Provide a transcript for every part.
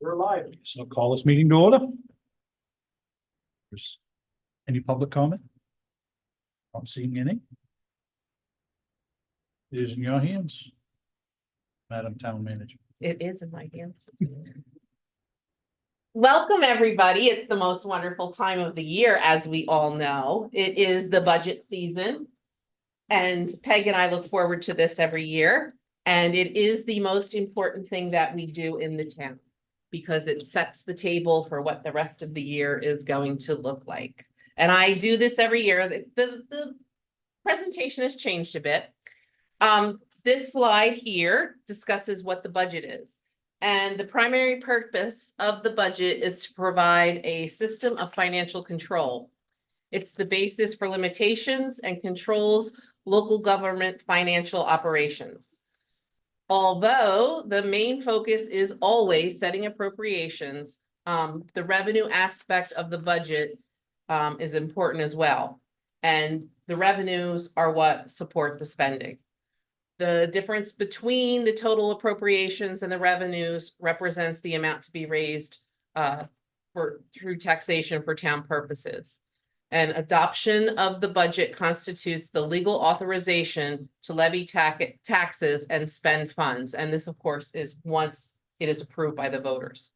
We're live. So I'll call this meeting to order. There's any public comment? I'm seeing any. It is in your hands, Madam Town Manager. It is in my hands. Welcome, everybody. It's the most wonderful time of the year, as we all know. It is the budget season. And Peg and I look forward to this every year. And it is the most important thing that we do in the town because it sets the table for what the rest of the year is going to look like. And I do this every year. The presentation has changed a bit. This slide here discusses what the budget is. And the primary purpose of the budget is to provide a system of financial control. It's the basis for limitations and controls local government financial operations. Although the main focus is always setting appropriations, the revenue aspect of the budget is important as well. And the revenues are what support the spending. The difference between the total appropriations and the revenues represents the amount to be raised through taxation for town purposes. And adoption of the budget constitutes the legal authorization to levy taxes and spend funds. And this, of course, is once it is approved by the voters.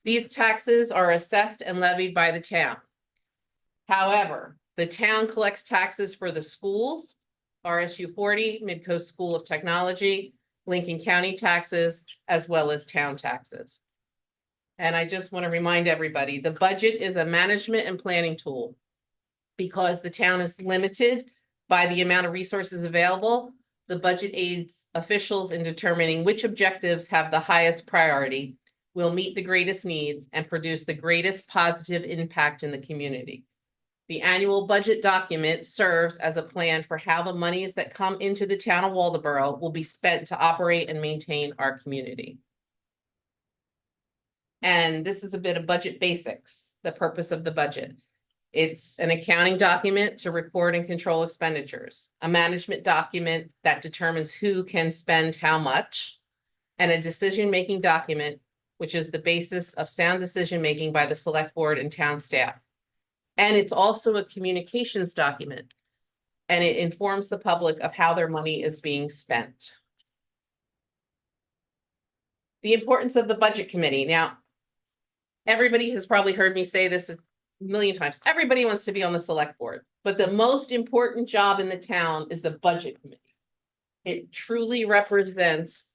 These taxes are assessed and levied by the town. However, the town collects taxes for the schools, RSU 40, Midcoast School of Technology, Lincoln County taxes, as well as town taxes. And I just want to remind everybody, the budget is a management and planning tool. Because the town is limited by the amount of resources available, the budget aids officials in determining which objectives have the highest priority, will meet the greatest needs, and produce the greatest positive impact in the community. The annual budget document serves as a plan for how the monies that come into the town of Waldoboro will be spent to operate and maintain our community. And this is a bit of budget basics, the purpose of the budget. It's an accounting document to record and control expenditures, a management document that determines who can spend how much, and a decision-making document, which is the basis of sound decision-making by the select board and town staff. And it's also a communications document, and it informs the public of how their money is being spent. The importance of the budget committee. Now, everybody has probably heard me say this a million times. Everybody wants to be on the select board, but the most important job in the town is the budget committee. It truly represents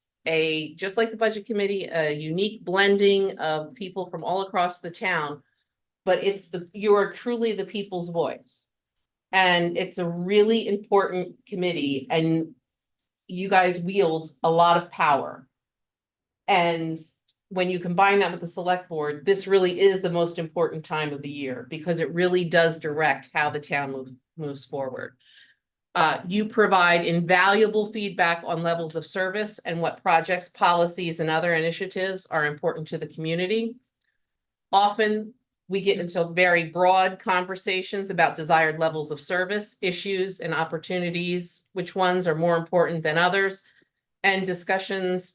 just like the budget committee, a unique blending of people from all across the town, but you are truly the people's voice. And it's a really important committee, and you guys wield a lot of power. And when you combine that with the select board, this really is the most important time of the year because it really does direct how the town moves forward. You provide invaluable feedback on levels of service and what projects, policies, and other initiatives are important to the community. Often we get into very broad conversations about desired levels of service, issues, and opportunities, which ones are more important than others, and discussions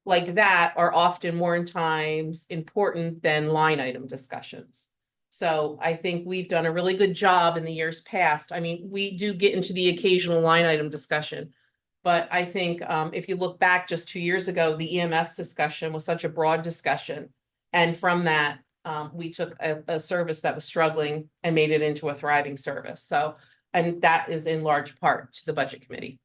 like that are often more times important than line item discussions. So I think we've done a really good job in the years past. I mean, we do get into the occasional line item discussion, but I think if you look back just 2 years ago, the EMS discussion was such a broad discussion. And from that, we took a service that was struggling and made it into a thriving service. So, and that is in large part to the budget committee.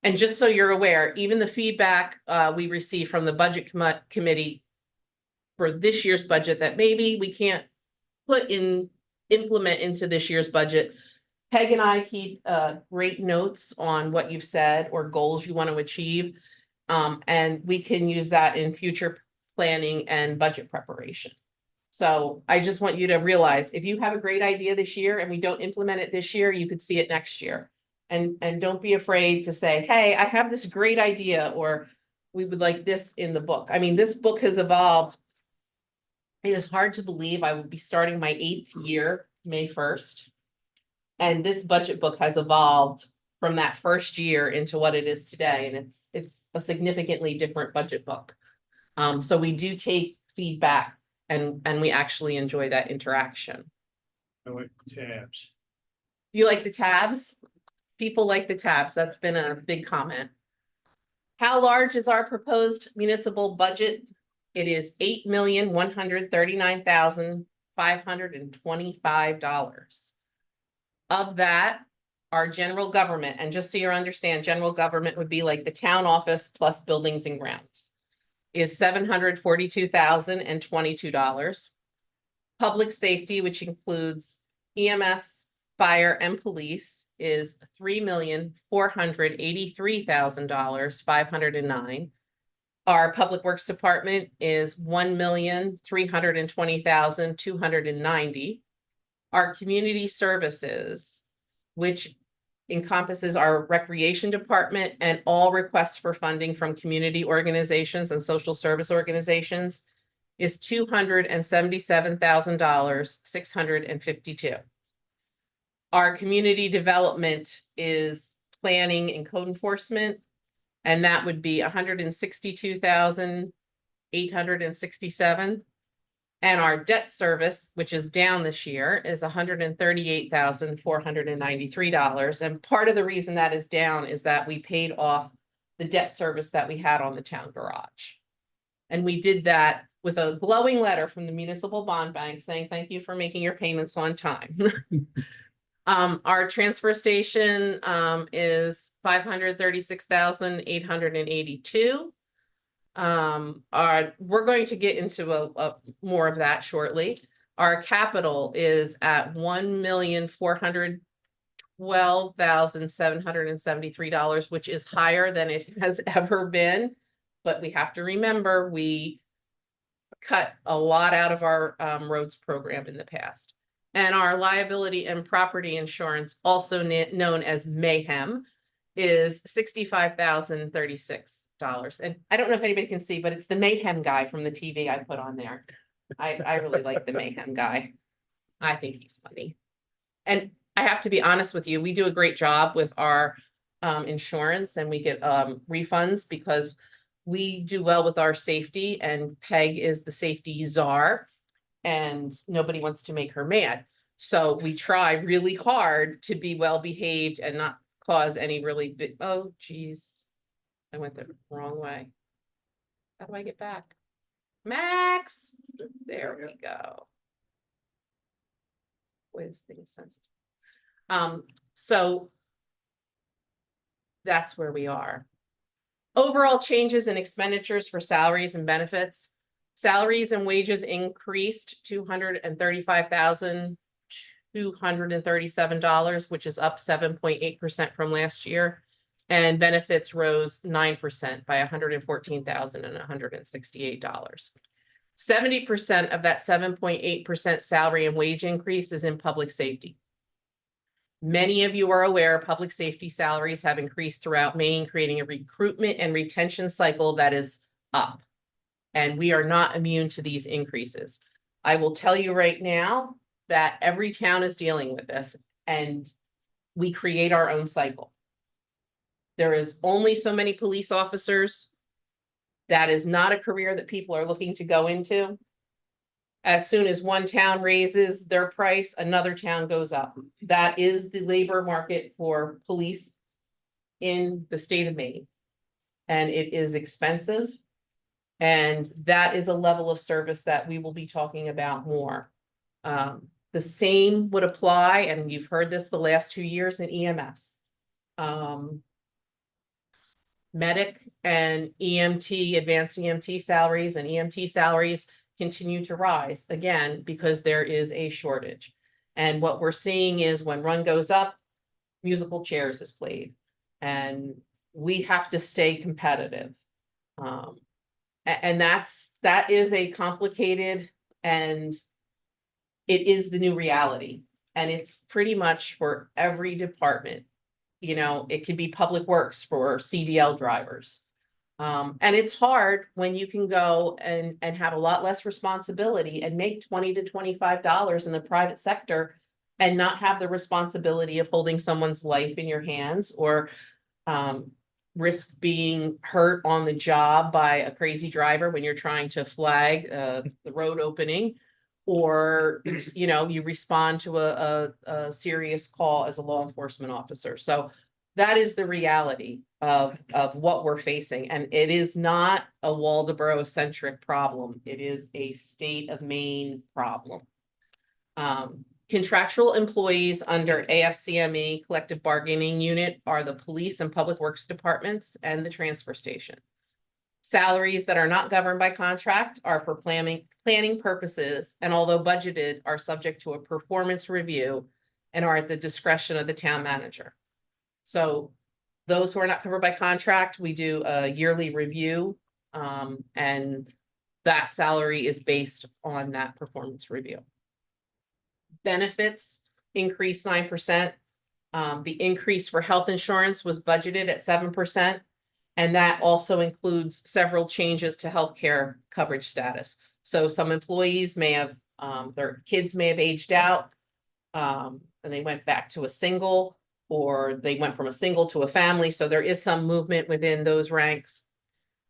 And just so you're aware, even the feedback we received from the budget committee for this year's budget that maybe we can't implement into this year's budget, Peg and I keep great notes on what you've said or goals you want to achieve. And we can use that in future planning and budget preparation. So I just want you to realize if you have a great idea this year and we don't implement it this year, you could see it next year. And don't be afraid to say, hey, I have this great idea, or we would like this in the book. I mean, this book has evolved. It is hard to believe I will be starting my 8th year, May 1st. And this budget book has evolved from that first year into what it is today, and it's a significantly different budget book. So we do take feedback and we actually enjoy that interaction. I like tabs. You like the tabs? People like the tabs. That's been a big comment. How large is our proposed municipal budget? It is $8,139,525. Of that, our general government, and just so you understand, general government would be like the town office plus buildings and grounds, is $742,022. Public safety, which includes EMS, fire, and police, is $3,483,509. Our public works department is $1,320,290. Our community services, which encompasses our recreation department and all requests for funding from community organizations and social service organizations, is $277,652. Our community development is planning and code enforcement, and that would be $162,867. And our debt service, which is down this year, is $138,493. And part of the reason that is down is that we paid off the debt service that we had on the town garage. And we did that with a glowing letter from the municipal bond bank saying, thank you for making your payments on time. Our transfer station is $536,882. We're going to get into a more of that shortly. Our capital is at $1,412,773, which is higher than it has ever been. But we have to remember, we cut a lot out of our roads program in the past. And our liability and property insurance, also known as Mayhem, is $65,036. And I don't know if anybody can see, but it's the Mayhem guy from the TV I put on there. I really like the Mayhem guy. I think he's funny. And I have to be honest with you, we do a great job with our insurance, and we get refunds because we do well with our safety, and Peg is the safety czar, and nobody wants to make her mad. So we try really hard to be well behaved and not cause any really big, oh geez, I went the wrong way. How do I get back? Max, there we go. Boy, this thing is sensitive. So that's where we are. Overall changes in expenditures for salaries and benefits. Salaries and wages increased $235,237, which is up 7.8% from last year. And benefits rose 9% by $114,168. 70% of that 7.8% salary and wage increase is in public safety. Many of you are aware public safety salaries have increased throughout Maine, creating a recruitment and retention cycle that is up. And we are not immune to these increases. I will tell you right now that every town is dealing with this, and we create our own cycle. There is only so many police officers. That is not a career that people are looking to go into. As soon as one town raises their price, another town goes up. That is the labor market for police in the state of Maine. And it is expensive. And that is a level of service that we will be talking about more. The same would apply, and you've heard this the last 2 years in EMS. Medic and EMT, advanced EMT salaries and EMT salaries continue to rise, again, because there is a shortage. And what we're seeing is when run goes up, musical chairs is played, and we have to stay competitive. And that is a complicated, and it is the new reality. And it's pretty much for every department. You know, it could be public works for CDL drivers. And it's hard when you can go and have a lot less responsibility and make $20 to $25 in the private sector and not have the responsibility of holding someone's life in your hands or risk being hurt on the job by a crazy driver when you're trying to flag the road opening. Or, you know, you respond to a serious call as a law enforcement officer. So that is the reality of what we're facing. And it is not a Waldeboro-centric problem. It is a state of Maine problem. Contractual employees under AFCME collective bargaining unit are the police and public works departments and the transfer station. Salaries that are not governed by contract are for planning purposes, and although budgeted, are subject to a performance review and are at the discretion of the town manager. So those who are not covered by contract, we do a yearly review, and that salary is based on that performance review. Benefits increased 9%. The increase for health insurance was budgeted at 7%. And that also includes several changes to healthcare coverage status. So some employees may have, their kids may have aged out, and they went back to a single, or they went from a single to a family. So there is some movement within those ranks.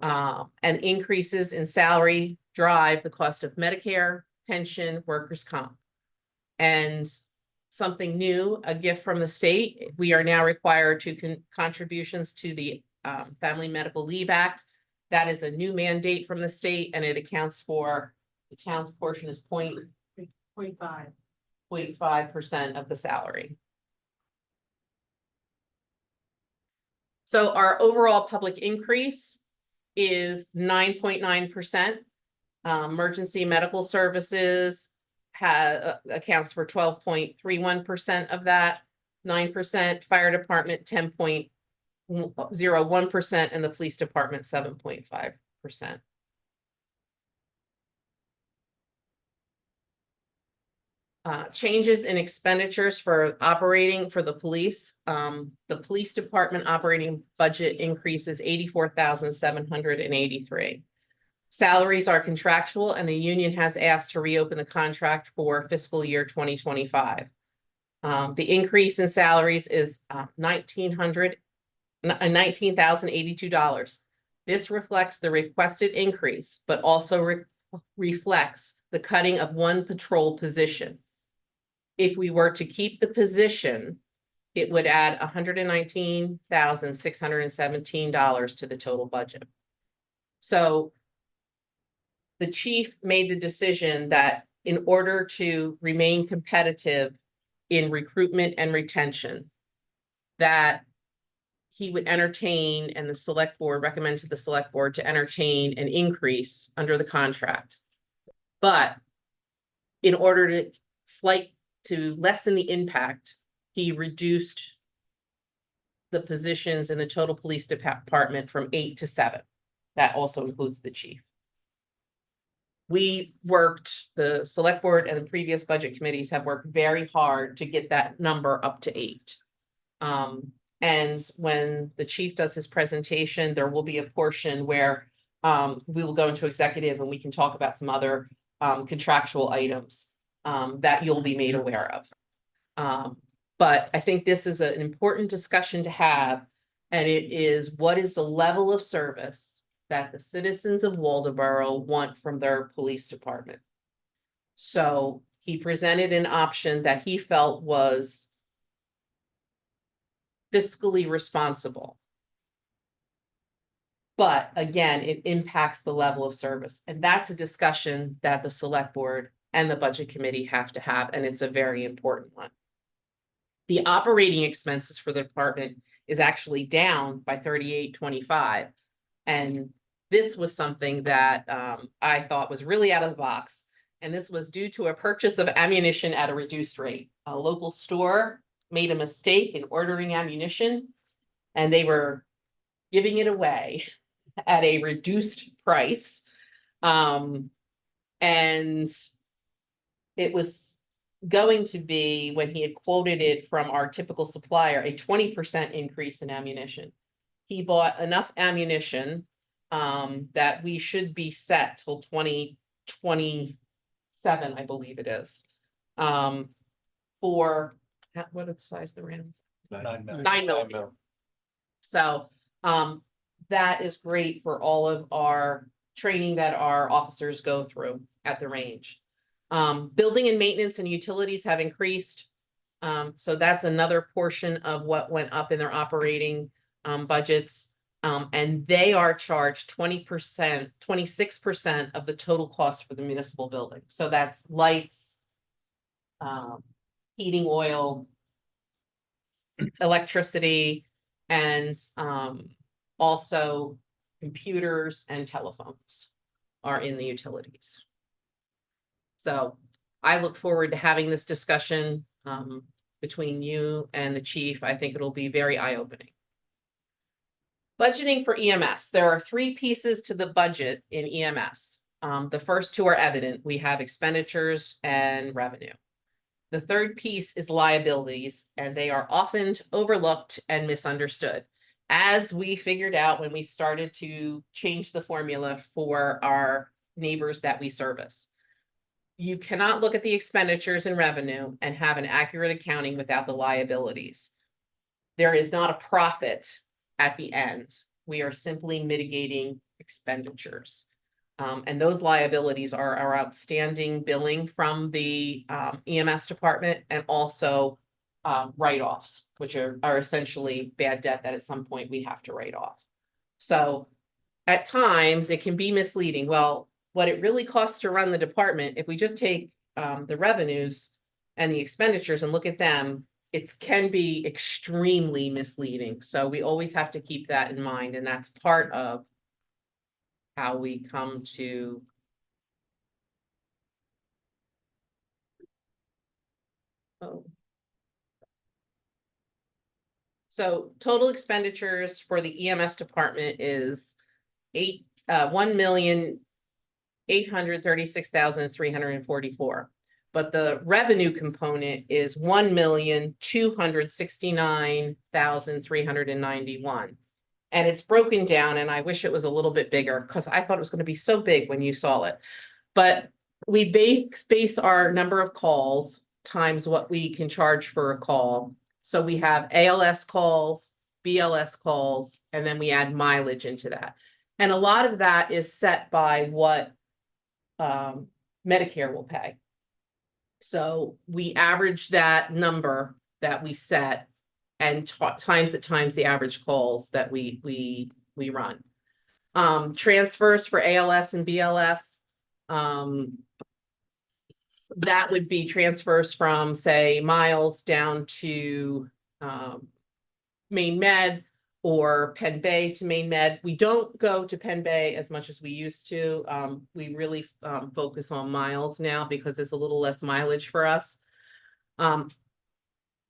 And increases in salary drive the cost of Medicare, pension, workers' comp. And something new, a gift from the state, we are now required to contributions to the Family Medical Leave Act. That is a new mandate from the state, and it accounts for the town's portion is 0.5% of the salary. So our overall public increase is 9.9%. Emergency medical services accounts for 12.31% of that, 9%, fire department 10.01%, and the police department 7.5%. Changes in expenditures for operating for the police. The police department operating budget increases 84,783. Salaries are contractual, and the union has asked to reopen the contract for fiscal year 2025. The increase in salaries is $19,082. This reflects the requested increase, but also reflects the cutting of one patrol position. If we were to keep the position, it would add $119,617 to the total budget. So the chief made the decision that in order to remain competitive in recruitment and retention, that he would entertain, and the select board recommended to the select board to entertain an increase under the contract. But in order to lessen the impact, he reduced the positions in the total police department from 8 to 7. That also includes the chief. We worked, the select board and the previous budget committees have worked very hard to get that number up to 8. And when the chief does his presentation, there will be a portion where we will go into executive and we can talk about some other contractual items that you'll be made aware of. But I think this is an important discussion to have, and it is, what is the level of service that the citizens of Waldeboro want from their police department? So he presented an option that he felt was fiscally responsible. But again, it impacts the level of service. And that's a discussion that the select board and the budget committee have to have, and it's a very important one. The operating expenses for the department is actually down by $38.25. And this was something that I thought was really out of the box. And this was due to a purchase of ammunition at a reduced rate. A local store made a mistake in ordering ammunition, and they were giving it away at a reduced price. And it was going to be, when he had quoted it from our typical supplier, a 20% increase in ammunition. He bought enough ammunition that we should be set till 2027, I believe it is, for, what are the size of the rounds? 9 million. 9 millimeter. So, that is great for all of our training that our officers go through at the range. Building and maintenance and utilities have increased. So that's another portion of what went up in their operating, budgets. And they are charged 20%, 26% of the total cost for the municipal building. So that's lights, heating oil, electricity, and also computers and telephones are in the utilities. So I look forward to having this discussion between you and the chief. I think it'll be very eye-opening. Budgeting for EMS. There are 3 pieces to the budget in EMS. The first 2 are evident. We have expenditures and revenue. The third piece is liabilities, and they are often overlooked and misunderstood. As we figured out when we started to change the formula for our neighbors that we service. You cannot look at the expenditures and revenue and have an accurate accounting without the liabilities. There is not a profit at the end. We are simply mitigating expenditures. And those liabilities are our outstanding billing from the EMS department, and also write-offs, which are essentially bad debt that at some point we have to write off. So at times it can be misleading. Well, what it really costs to run the department, if we just take the revenues and the expenditures and look at them, it can be extremely misleading. So we always have to keep that in mind, and that's part of how we come to So total expenditures for the EMS department is 1,836,344. But the revenue component is 1,269,391. And it's broken down, and I wish it was a little bit bigger because I thought it was going to be so big when you saw it. But we base our number of calls times what we can charge for a call. So we have ALS calls, BLS calls, and then we add mileage into that. And a lot of that is set by what Medicare will pay. So we average that number that we set and times the average calls that we run. Transfers for ALS and BLS. That would be transfers from, say, Miles down to Maine Med, or Penn Bay to Maine Med. We don't go to Penn Bay as much as we used to. We really focus on Miles now because it's a little less mileage for us.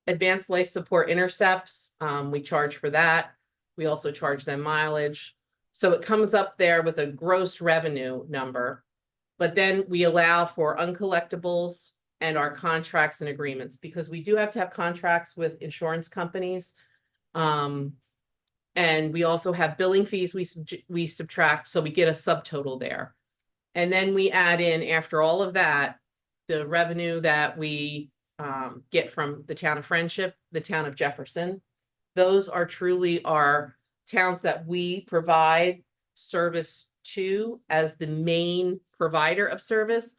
Advanced life support intercepts, we charge for that. We also charge them mileage. So it comes up there with a gross revenue number. But then we allow for uncollectibles and our contracts and agreements, because we do have to have contracts with insurance companies. And we also have billing fees we subtract, so we get a subtotal there. And then we add in, after all of that, the revenue that we get from the town of Friendship, the town of Jefferson. Those are truly our towns that we provide service to as the main provider of service.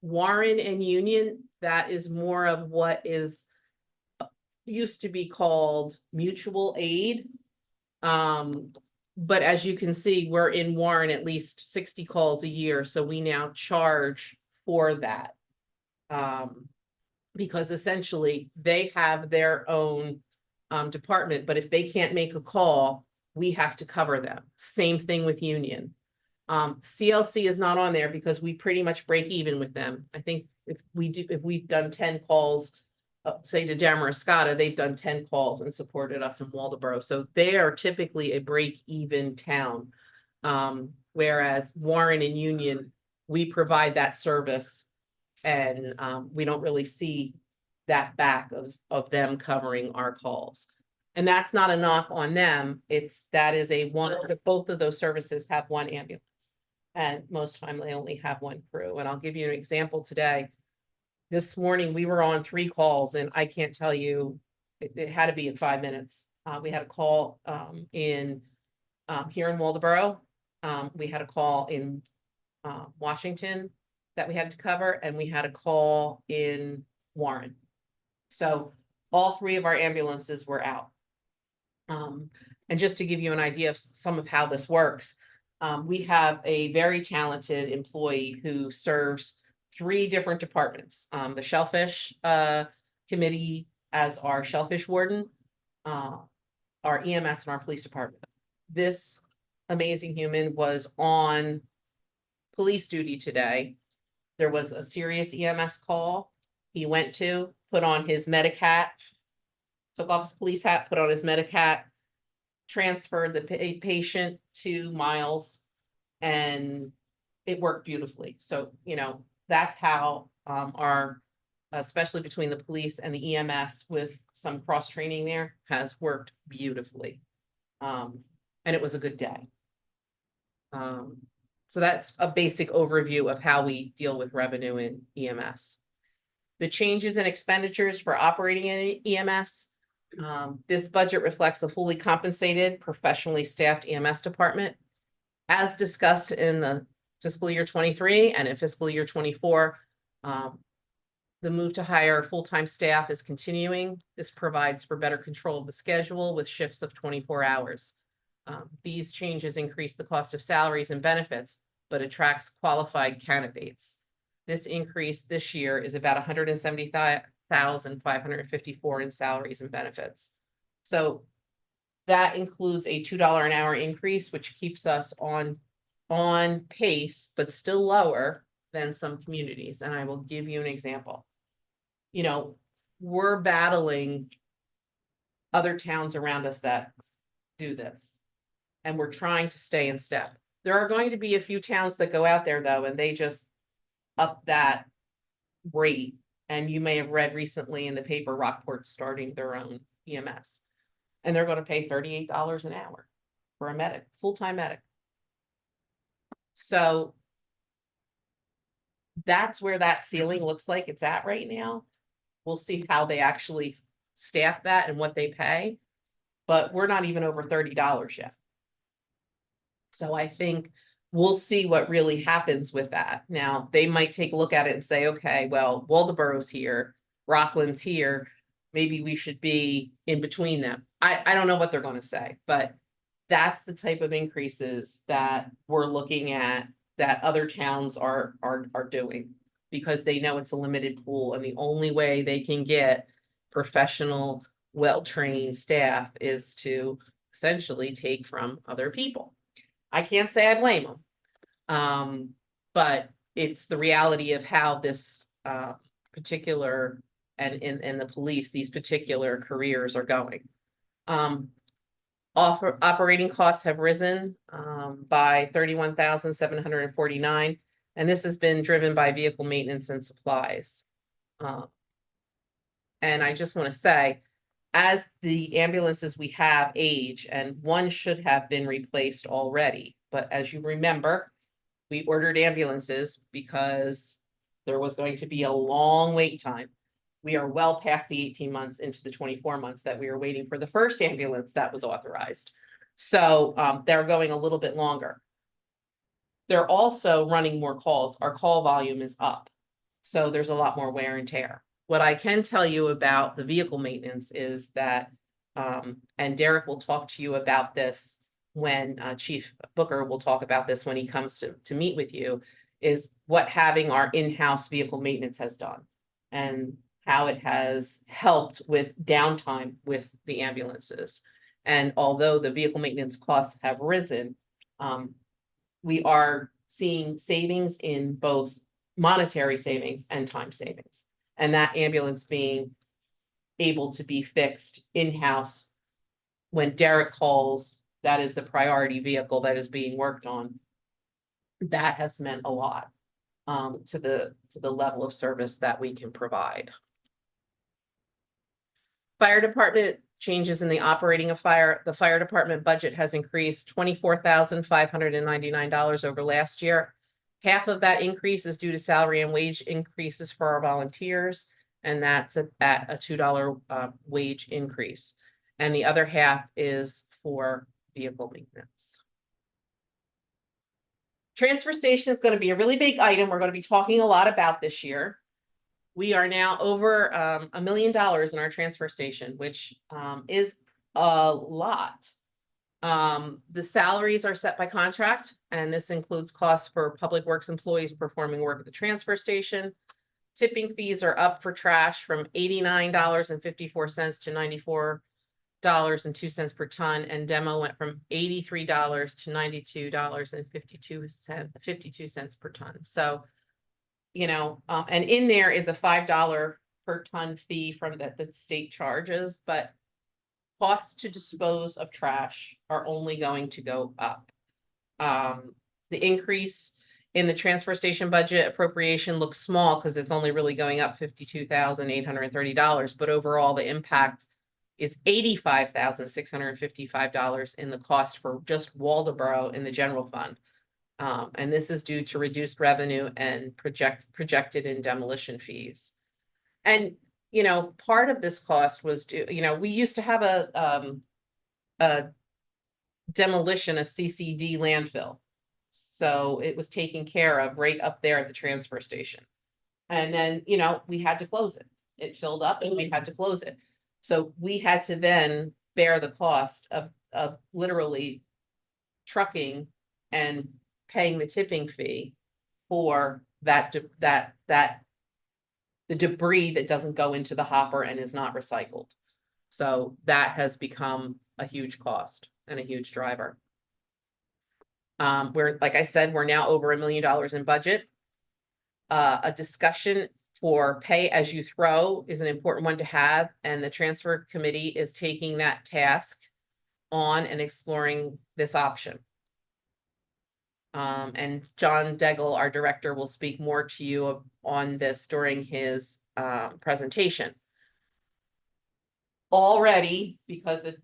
Warren and Union, that is more of what is used to be called mutual aid. But as you can see, we're in Warren at least 60 calls a year. So we now charge for that. Because essentially they have their own department, but if they can't make a call, we have to cover them. Same thing with Union. CLC is not on there because we pretty much break even with them. I think if we've done 10 calls, say to Damariscotta, they've done 10 calls and supported us in Waldoboro. So they are typically a break-even town. Whereas Warren and Union, we provide that service, and we don't really see that back of them covering our calls. And that's not a knock on them. That is both of those services have one ambulance. And most time they only have one crew. And I'll give you an example today. This morning, we were on 3 calls and I can't tell you, it had to be in 5 minutes. We had a call, in, here in Waldeboro. We had a call in, Washington that we had to cover, and we had a call in Warren. So all 3 of our ambulances were out. And just to give you an idea of some of how this works, we have a very talented employee who serves 3 different departments. The Shellfish Committee as our shellfish warden, our EMS and our police department. This amazing human was on police duty today. There was a serious EMS call. He went to, put on his medic hat, took off his police hat, put on his medic hat, transferred the patient to Miles, and it worked beautifully. So, you know, that's how our, especially between the police and the EMS with some cross training there, has worked beautifully. And it was a good day. So that's a basic overview of how we deal with revenue in EMS. The changes in expenditures for operating in EMS. This budget reflects a fully compensated, professionally staffed EMS department. As discussed in the fiscal year 23 and in fiscal year 24, the move to hire full-time staff is continuing. This provides for better control of the schedule with shifts of 24 hours. These changes increase the cost of salaries and benefits, but attracts qualified candidates. This increase this year is about 170,554 in salaries and benefits. So that includes a $2 an hour increase, which keeps us on pace, but still lower than some communities. And I will give you an example. You know, we're battling other towns around us that do this, and we're trying to stay in step. There are going to be a few towns that go out there though, and they just up that rate. And you may have read recently in the paper, Rockport's starting their own EMS, and they're going to pay $38 an hour for a medic, full-time medic. So that's where that ceiling looks like it's at right now. We'll see how they actually staff that and what they pay, but we're not even over $30 yet. So I think we'll see what really happens with that. Now, they might take a look at it and say, okay, well, Waldeboro's here, Rockland's here, maybe we should be in between them. I don't know what they're going to say, but that's the type of increases that we're looking at that other towns are doing, because they know it's a limited pool, and the only way they can get professional, well-trained staff is to essentially take from other people. I can't say I blame them, but it's the reality of how this particular and the police, these particular careers are going. Operating costs have risen by 31,749, and this has been driven by vehicle maintenance and supplies. And I just want to say, as the ambulances we have age, and one should have been replaced already, but as you remember, we ordered ambulances because there was going to be a long wait time. We are well past the 18 months into the 24 months that we were waiting for the first ambulance that was authorized. So they're going a little bit longer. They're also running more calls. Our call volume is up. So there's a lot more wear and tear. What I can tell you about the vehicle maintenance is that, and Derek will talk to you about this when Chief Booker will talk about this when he comes to meet with you, is what having our in-house vehicle maintenance has done and how it has helped with downtime with the ambulances. And although the vehicle maintenance costs have risen, we are seeing savings in both monetary savings and time savings. And that ambulance being able to be fixed in-house when Derek calls, that is the priority vehicle that is being worked on. That has meant a lot to the level of service that we can provide. Fire department changes in the operating of fire. The fire department budget has increased $24,599 over last year. Half of that increase is due to salary and wage increases for our volunteers, and that's at a $2 wage increase. And the other half is for vehicle maintenance. Transfer station is going to be a really big item. We're going to be talking a lot about this year. We are now over $1 million in our transfer station, which is a lot. The salaries are set by contract, and this includes costs for public works employees performing work at the transfer station. Tipping fees are up for trash from $89.54 to $94.02 per ton, and demo went from $83 to $92.52 per ton. So, you know, and in there is a $5 per ton fee from that the state charges, but costs to dispose of trash are only going to go up. The increase in the transfer station budget appropriation looks small because it's only really going up $52,830, but overall the impact is $85,655 in the cost for just Waldeboro in the general fund. And this is due to reduced revenue and projected in demolition fees. And, you know, part of this cost was due, you know, we used to have a demolition, a CCD landfill. So it was taken care of right up there at the transfer station. And then, you know, we had to close it. It filled up and we had to close it. So we had to then bear the cost of literally trucking and paying the tipping fee for the debris that doesn't go into the hopper and is not recycled. So that has become a huge cost and a huge driver. We're, like I said, we're now over $1 million in budget. A discussion for pay as you throw is an important one to have, and the transfer committee is taking that task on and exploring this option. And John Degel, our director, will speak more to you on this during his presentation. Already, because the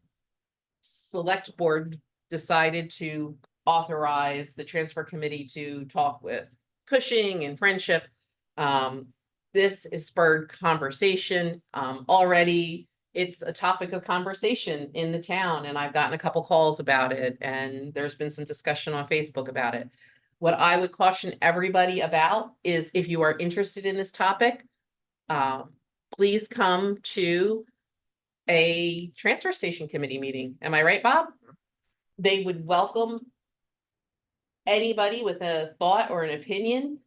select board decided to authorize the transfer committee to talk with Cushing and Friendship, this is spurred conversation. Already it's a topic of conversation in the town, and I've gotten a couple calls about it, and there's been some discussion on Facebook about it. What I would caution everybody about is if you are interested in this topic, please come to a transfer station committee meeting. Am I right, Bob? They would welcome anybody with a thought or an opinion,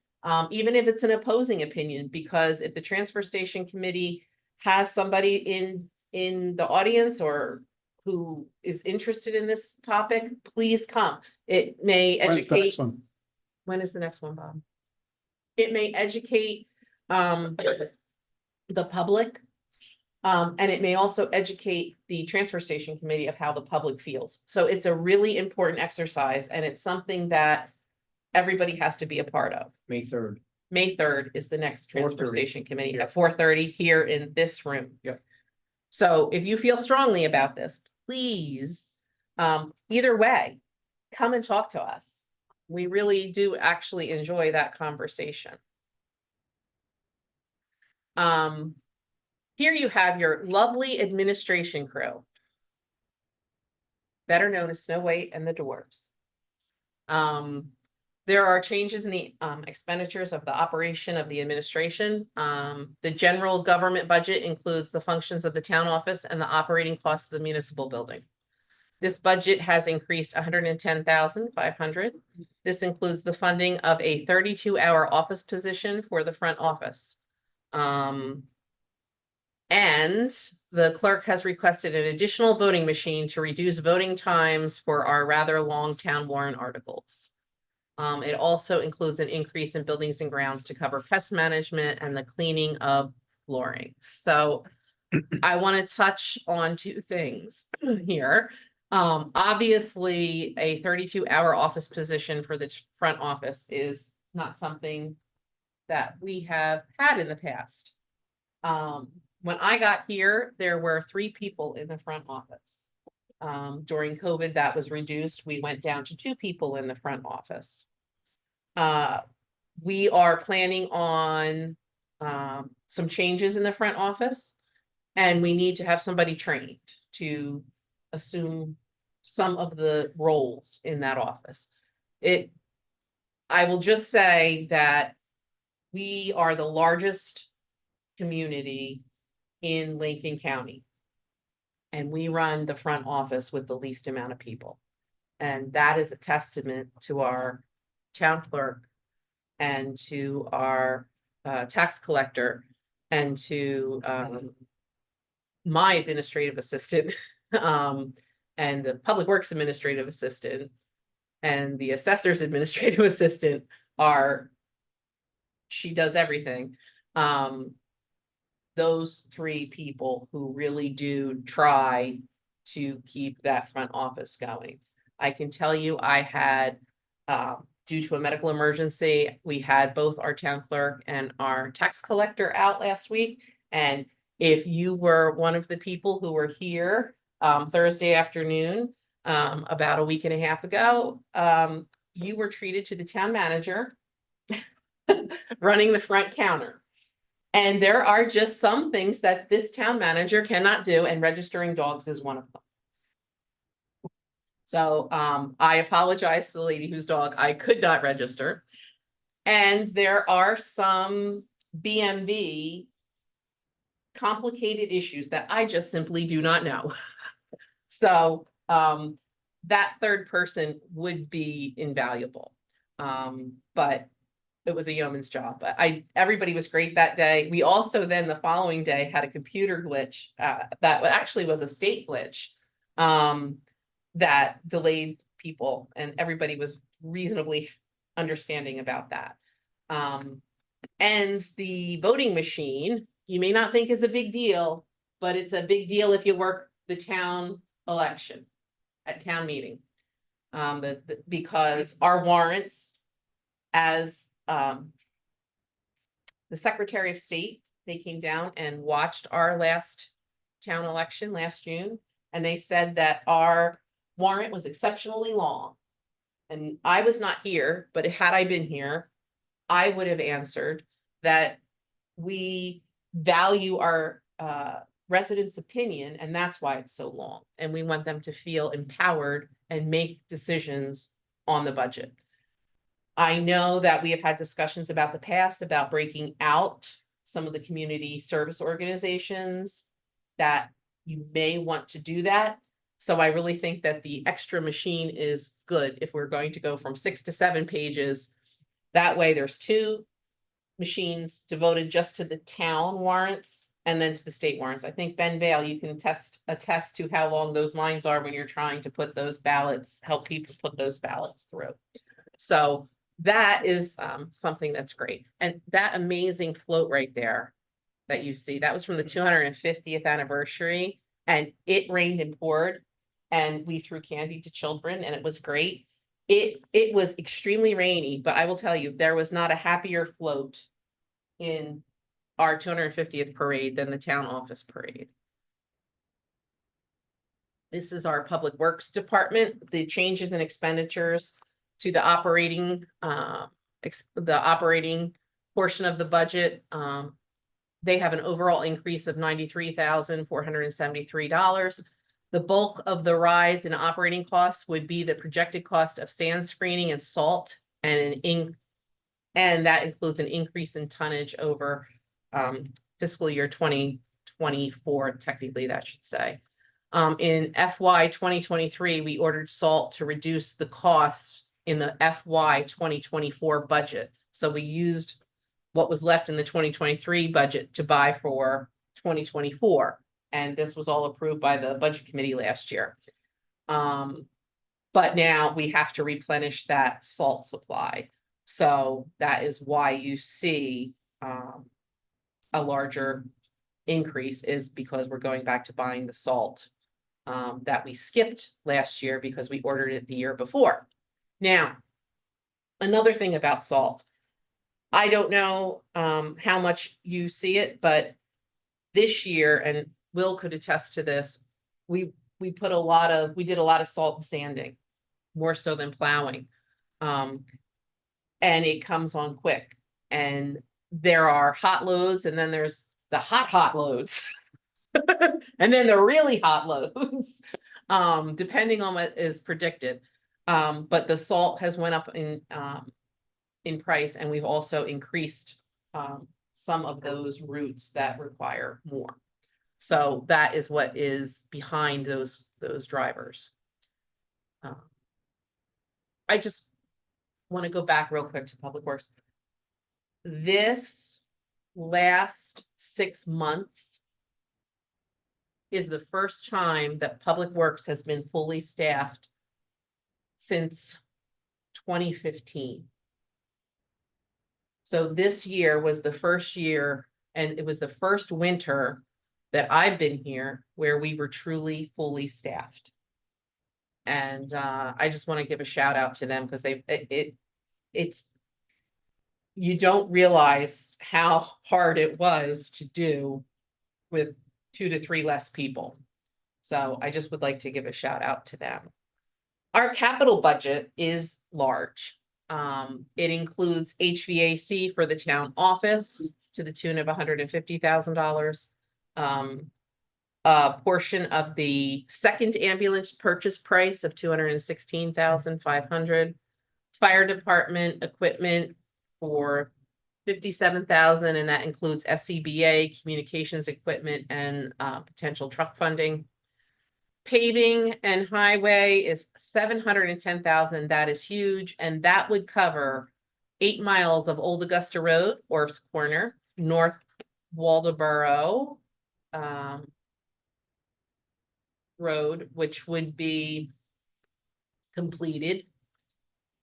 even if it's an opposing opinion, because if the transfer station committee has somebody in the audience or who is interested in this topic, please come. It may When's the educate. next one? When is the next one, Bob? It may educate the public. And it may also educate the transfer station committee of how the public feels. So it's a really important exercise, and it's something that everybody has to be a part of. May 3rd. May 3rd is the next transfer 4:30. station committee Here. at 4:30 here in this room. Yep. So if you feel strongly about this, please, either way, come and talk to us. We really do actually enjoy that conversation. Here you have your lovely administration crew, better known as Snow White and the Dwarfs. There are changes in the expenditures of the operation of the administration. The general government budget includes the functions of the town office and the operating costs of the municipal building. This budget has increased $110,500. This includes the funding of a 32-hour office position for the front office. And the clerk has requested an additional voting machine to reduce voting times for our rather long town warrant articles. It also includes an increase in buildings and grounds to cover pest management and the cleaning of flooring. So I want to touch on two things here. Obviously, a 32-hour office position for the front office is not something that we have had in the past. When I got here, there were 3 people in the front office. During COVID, that was reduced. We went down to 2 people in the front office. we are planning on some changes in the front office. And we need to have somebody trained to assume some of the roles in that office. I will just say that we are the largest community in Lincoln County. And we run the front office with the least amount of people. And that is a testament to our town clerk and to our tax collector and to my administrative assistant and the public works administrative assistant and the assessor's administrative assistant she does everything. Those three people who really do try to keep that front office going. I can tell you I had, due to a medical emergency, we had both our town clerk and our tax collector out last week. And if you were one of the people who were here Thursday afternoon, about a week and a half ago, you were treated to the town manager running the front counter. And there are just some things that this town manager cannot do, and registering dogs is one of them. So I apologize to the lady whose dog I could not register. And there are some BMV complicated issues that I just simply do not know. So that third person would be invaluable. But it was a yeoman's job. But everybody was great that day. We also then the following day had a computer glitch that actually was a state glitch that delayed people, and everybody was reasonably understanding about that. And the voting machine, you may not think is a big deal, but it's a big deal if you work the town election at town meeting. Because our warrants, as the Secretary of State, they came down and watched our last town election last June, and they said that our warrant was exceptionally long. And I was not here, but had I been here, I would have answered that we value our residents' opinion, and that's why it's so long. And we want them to feel empowered and make decisions on the budget. I know that we have had discussions about the past about breaking out some of the community service organizations, that you may want to do that. So I really think that the extra machine is good if we're going to go from 6 to 7 pages. That way there's 2 machines devoted just to the town warrants and then to the state warrants. I think Ben Vale, you can attest to how long those lines are when you're trying to put those ballots, help people put those ballots through. So that is something that's great. And that amazing float right there that you see, that was from the 250th anniversary, and it rained and poured, and we threw candy to children, and it was great. It was extremely rainy, but I will tell you, there was not a happier float in our 250th parade than the town office parade. This is our Public Works Department, the changes in expenditures to the operating portion of the budget. They have an overall increase of $93,473. The bulk of the rise in operating costs would be the projected cost of sand screening and salt, and that includes an increase in tonnage over fiscal year 2024, technically that should say. In FY 2023, we ordered salt to reduce the costs in the FY 2024 budget. So we used what was left in the 2023 budget to buy for 2024. And this was all approved by the budget committee last year. But now we have to replenish that salt supply. So that is why you see a larger increase, is because we're going back to buying the salt that we skipped last year because we ordered it the year before. Now, another thing about salt, I don't know how much you see it, but this year, and Will could attest to this, we did a lot of salt and sanding, more so than plowing. and it comes on quick. And there are hot loads, and then there's the hot loads. And then the really hot loads, depending on what is predicted. But the salt has went up in price, and we've also increased some of those routes that require more. So that is what is behind those drivers. I just want to go back real quick to Public Works. This last 6 months is the first time that Public Works has been fully staffed since 2015. So this year was the first year, and it was the first winter that I've been here where we were truly fully staffed. And I just want to give a shout out to them, because it's you don't realize how hard it was to do with 2 to 3 less people. So I just would like to give a shout out to them. Our capital budget is large. It includes HVAC for the town office to the tune of $150,000. A portion of the second ambulance purchase price of $216,500. Fire department equipment for $57,000, and that includes SCBA, communications equipment, and potential truck funding. Paving and highway is $710,000. That is huge, and that would cover 8 miles of Old Augusta Road, Orf's Corner, North Waldoboro Road, which would be completed,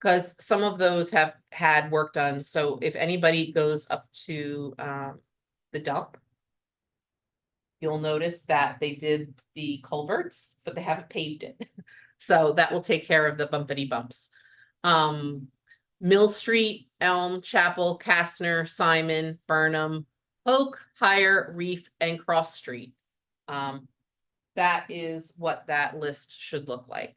because some of those have had work done. So if anybody goes up to the dump, you'll notice that they did the culverts, but they haven't paved it. So that will take care of the bumpity bumps. Mill Street, Elm, Chapel, Kastner, Simon, Burnham, Oak, Higher, Reef, and Cross Street. That is what that list should look like.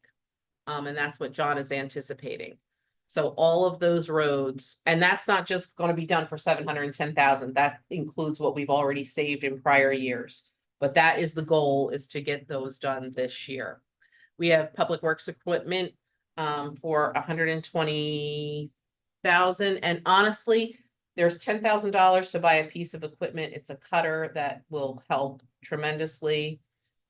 And that's what John is anticipating. So all of those roads, and that's not just going to be done for $710,000. That includes what we've already saved in prior years. But that is the goal, is to get those done this year. We have Public Works equipment for $120,000. And honestly, there's $10,000 to buy a piece of equipment. It's a cutter that will help tremendously.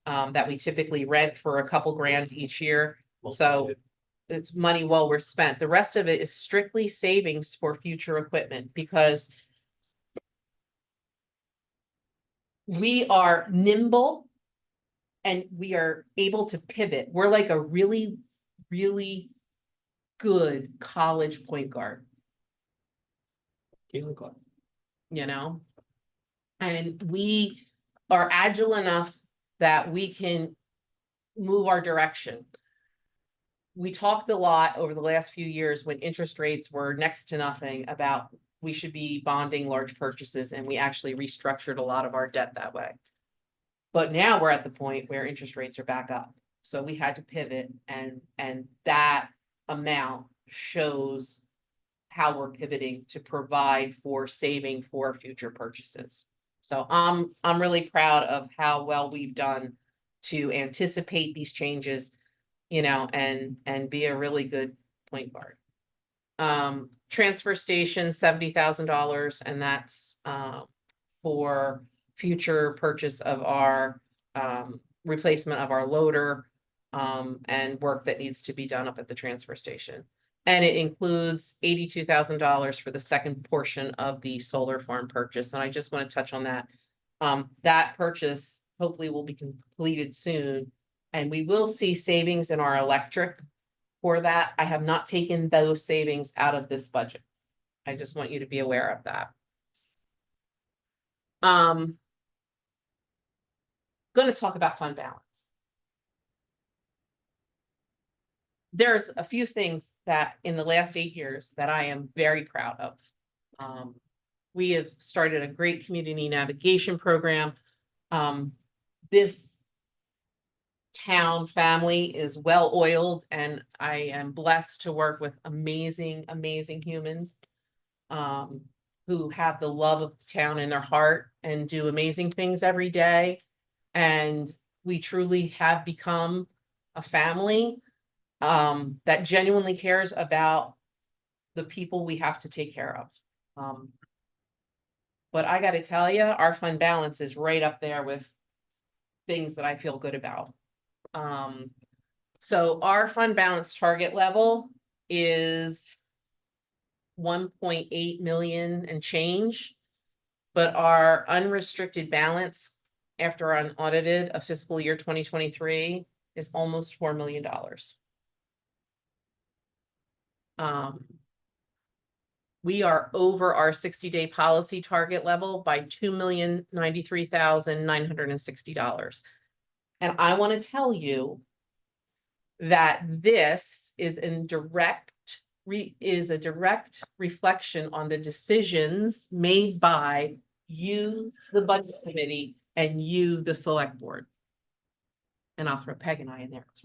That we typically rent for a couple grand each year. So it's money well worth spent. The rest of it is strictly savings for future equipment, because we are nimble and we are able to pivot. We're like a really, really good college point guard. You know, and we are agile enough that we can move our direction. We talked a lot over the last few years, when interest rates were next to nothing, about we should be bonding large purchases, and we actually restructured a lot of our debt that way. But now we're at the point where interest rates are back up. So we had to pivot, and that amount shows how we're pivoting to provide for saving for future purchases. So I'm really proud of how well we've done to anticipate these changes, you know, and be a really good point guard. Transfer station, $70,000, and that's for future purchase of our replacement of our loader and work that needs to be done up at the transfer station. And it includes $82,000 for the second portion of the solar farm purchase. And I just want to touch on that. That purchase hopefully will be completed soon. And we will see savings in our electric for that. I have not taken those savings out of this budget. I just want you to be aware of that. Going to talk about fund balance. There's a few things that in the last 8 years that I am very proud of. We have started a great community navigation program. This town family is well-oiled, and I am blessed to work with amazing, amazing humans. Who have the love of the town in their heart and do amazing things every day. And we truly have become a family that genuinely cares about the people we have to take care of. But I gotta tell you, our fund balance is right up there with things that I feel good about. So our fund balance target level is 1.8 million and change. But our unrestricted balance after unaudited of fiscal year 2023 is almost $4 million. We are over our 60-day policy target level by $2,093,960. And I want to tell you that this is a direct reflection on the decisions made by you, the budget committee, and you, the select board. And I'll throw Peg and I in there because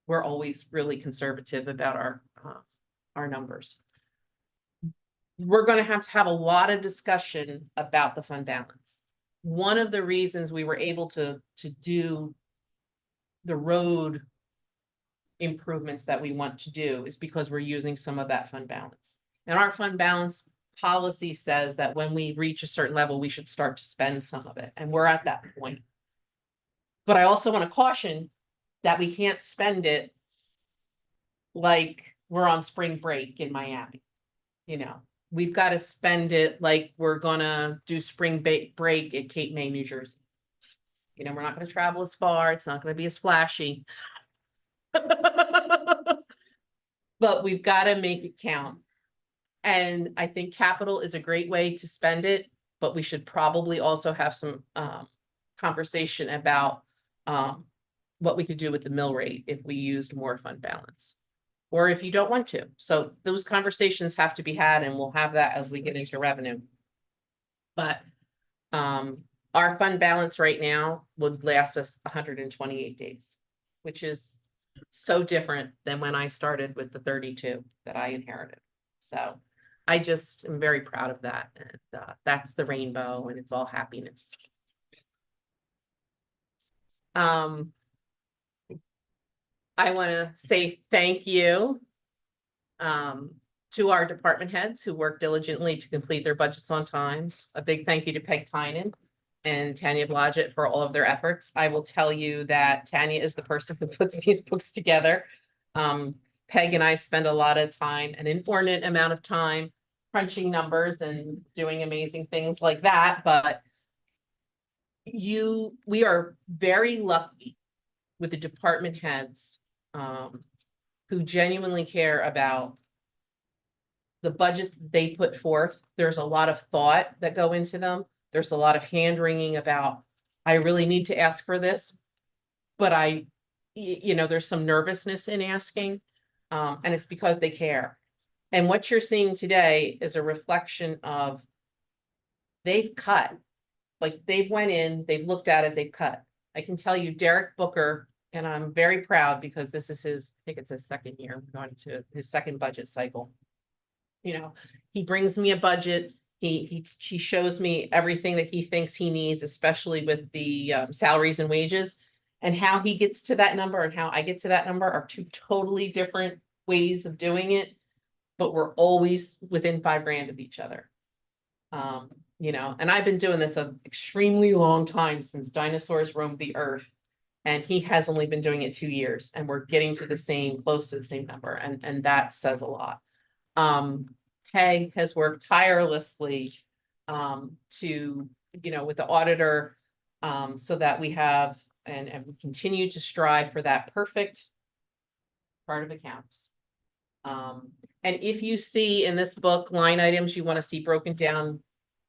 we're always really conservative about our numbers. We're going to have a lot of discussion about the fund balance. One of the reasons we were able to do the road improvements that we want to do is because we're using some of that fund balance. And our fund balance policy says that when we reach a certain level, we should start to spend some of it. And we're at that point. But I also want to caution that we can't spend it like we're on spring break in Miami. You know, we've got to spend it like we're gonna do spring break at Cape May, New Jersey. You know, we're not going to travel as far. It's not going to be as flashy. But we've got to make it count. And I think capital is a great way to spend it, but we should probably also have some conversation about what we could do with the mill rate if we used more fund balance, or if you don't want to. So those conversations have to be had, and we'll have that as we get into revenue. But our fund balance right now would last us 128 days, which is so different than when I started with the 32 that I inherited. So I just am very proud of that. And that's the rainbow, and it's all happiness. I want to say thank you to our department heads who work diligently to complete their budgets on time. A big thank you to Peg Tynan and Tanya Blodgett for all of their efforts. I will tell you that Tanya is the person who puts these books together. Peg and I spend a lot of time, an inordinate amount of time, crunching numbers and doing amazing things like that. But we are very lucky with the department heads who genuinely care about the budgets they put forth. There's a lot of thought that go into them. There's a lot of hand wringing about, I really need to ask for this, but there's some nervousness in asking, and it's because they care. And what you're seeing today is a reflection of they've cut, like they've went in, they've looked at it, they've cut. I can tell you Derek Booker, and I'm very proud because this is I think it's his second year, going to his second budget cycle. You know, he brings me a budget. He shows me everything that he thinks he needs, especially with the salaries and wages, and how he gets to that number and how I get to that number are two totally different ways of doing it, but we're always within $5,000 of each other. And I've been doing this an extremely long time, since dinosaurs roamed the earth, and he has only been doing it 2 years, and we're getting to close to the same number, and that says a lot. Peg has worked tirelessly to, with the auditor, so that we have and we continue to strive for that perfect part of accounts. And if you see in this book line items you want to see broken down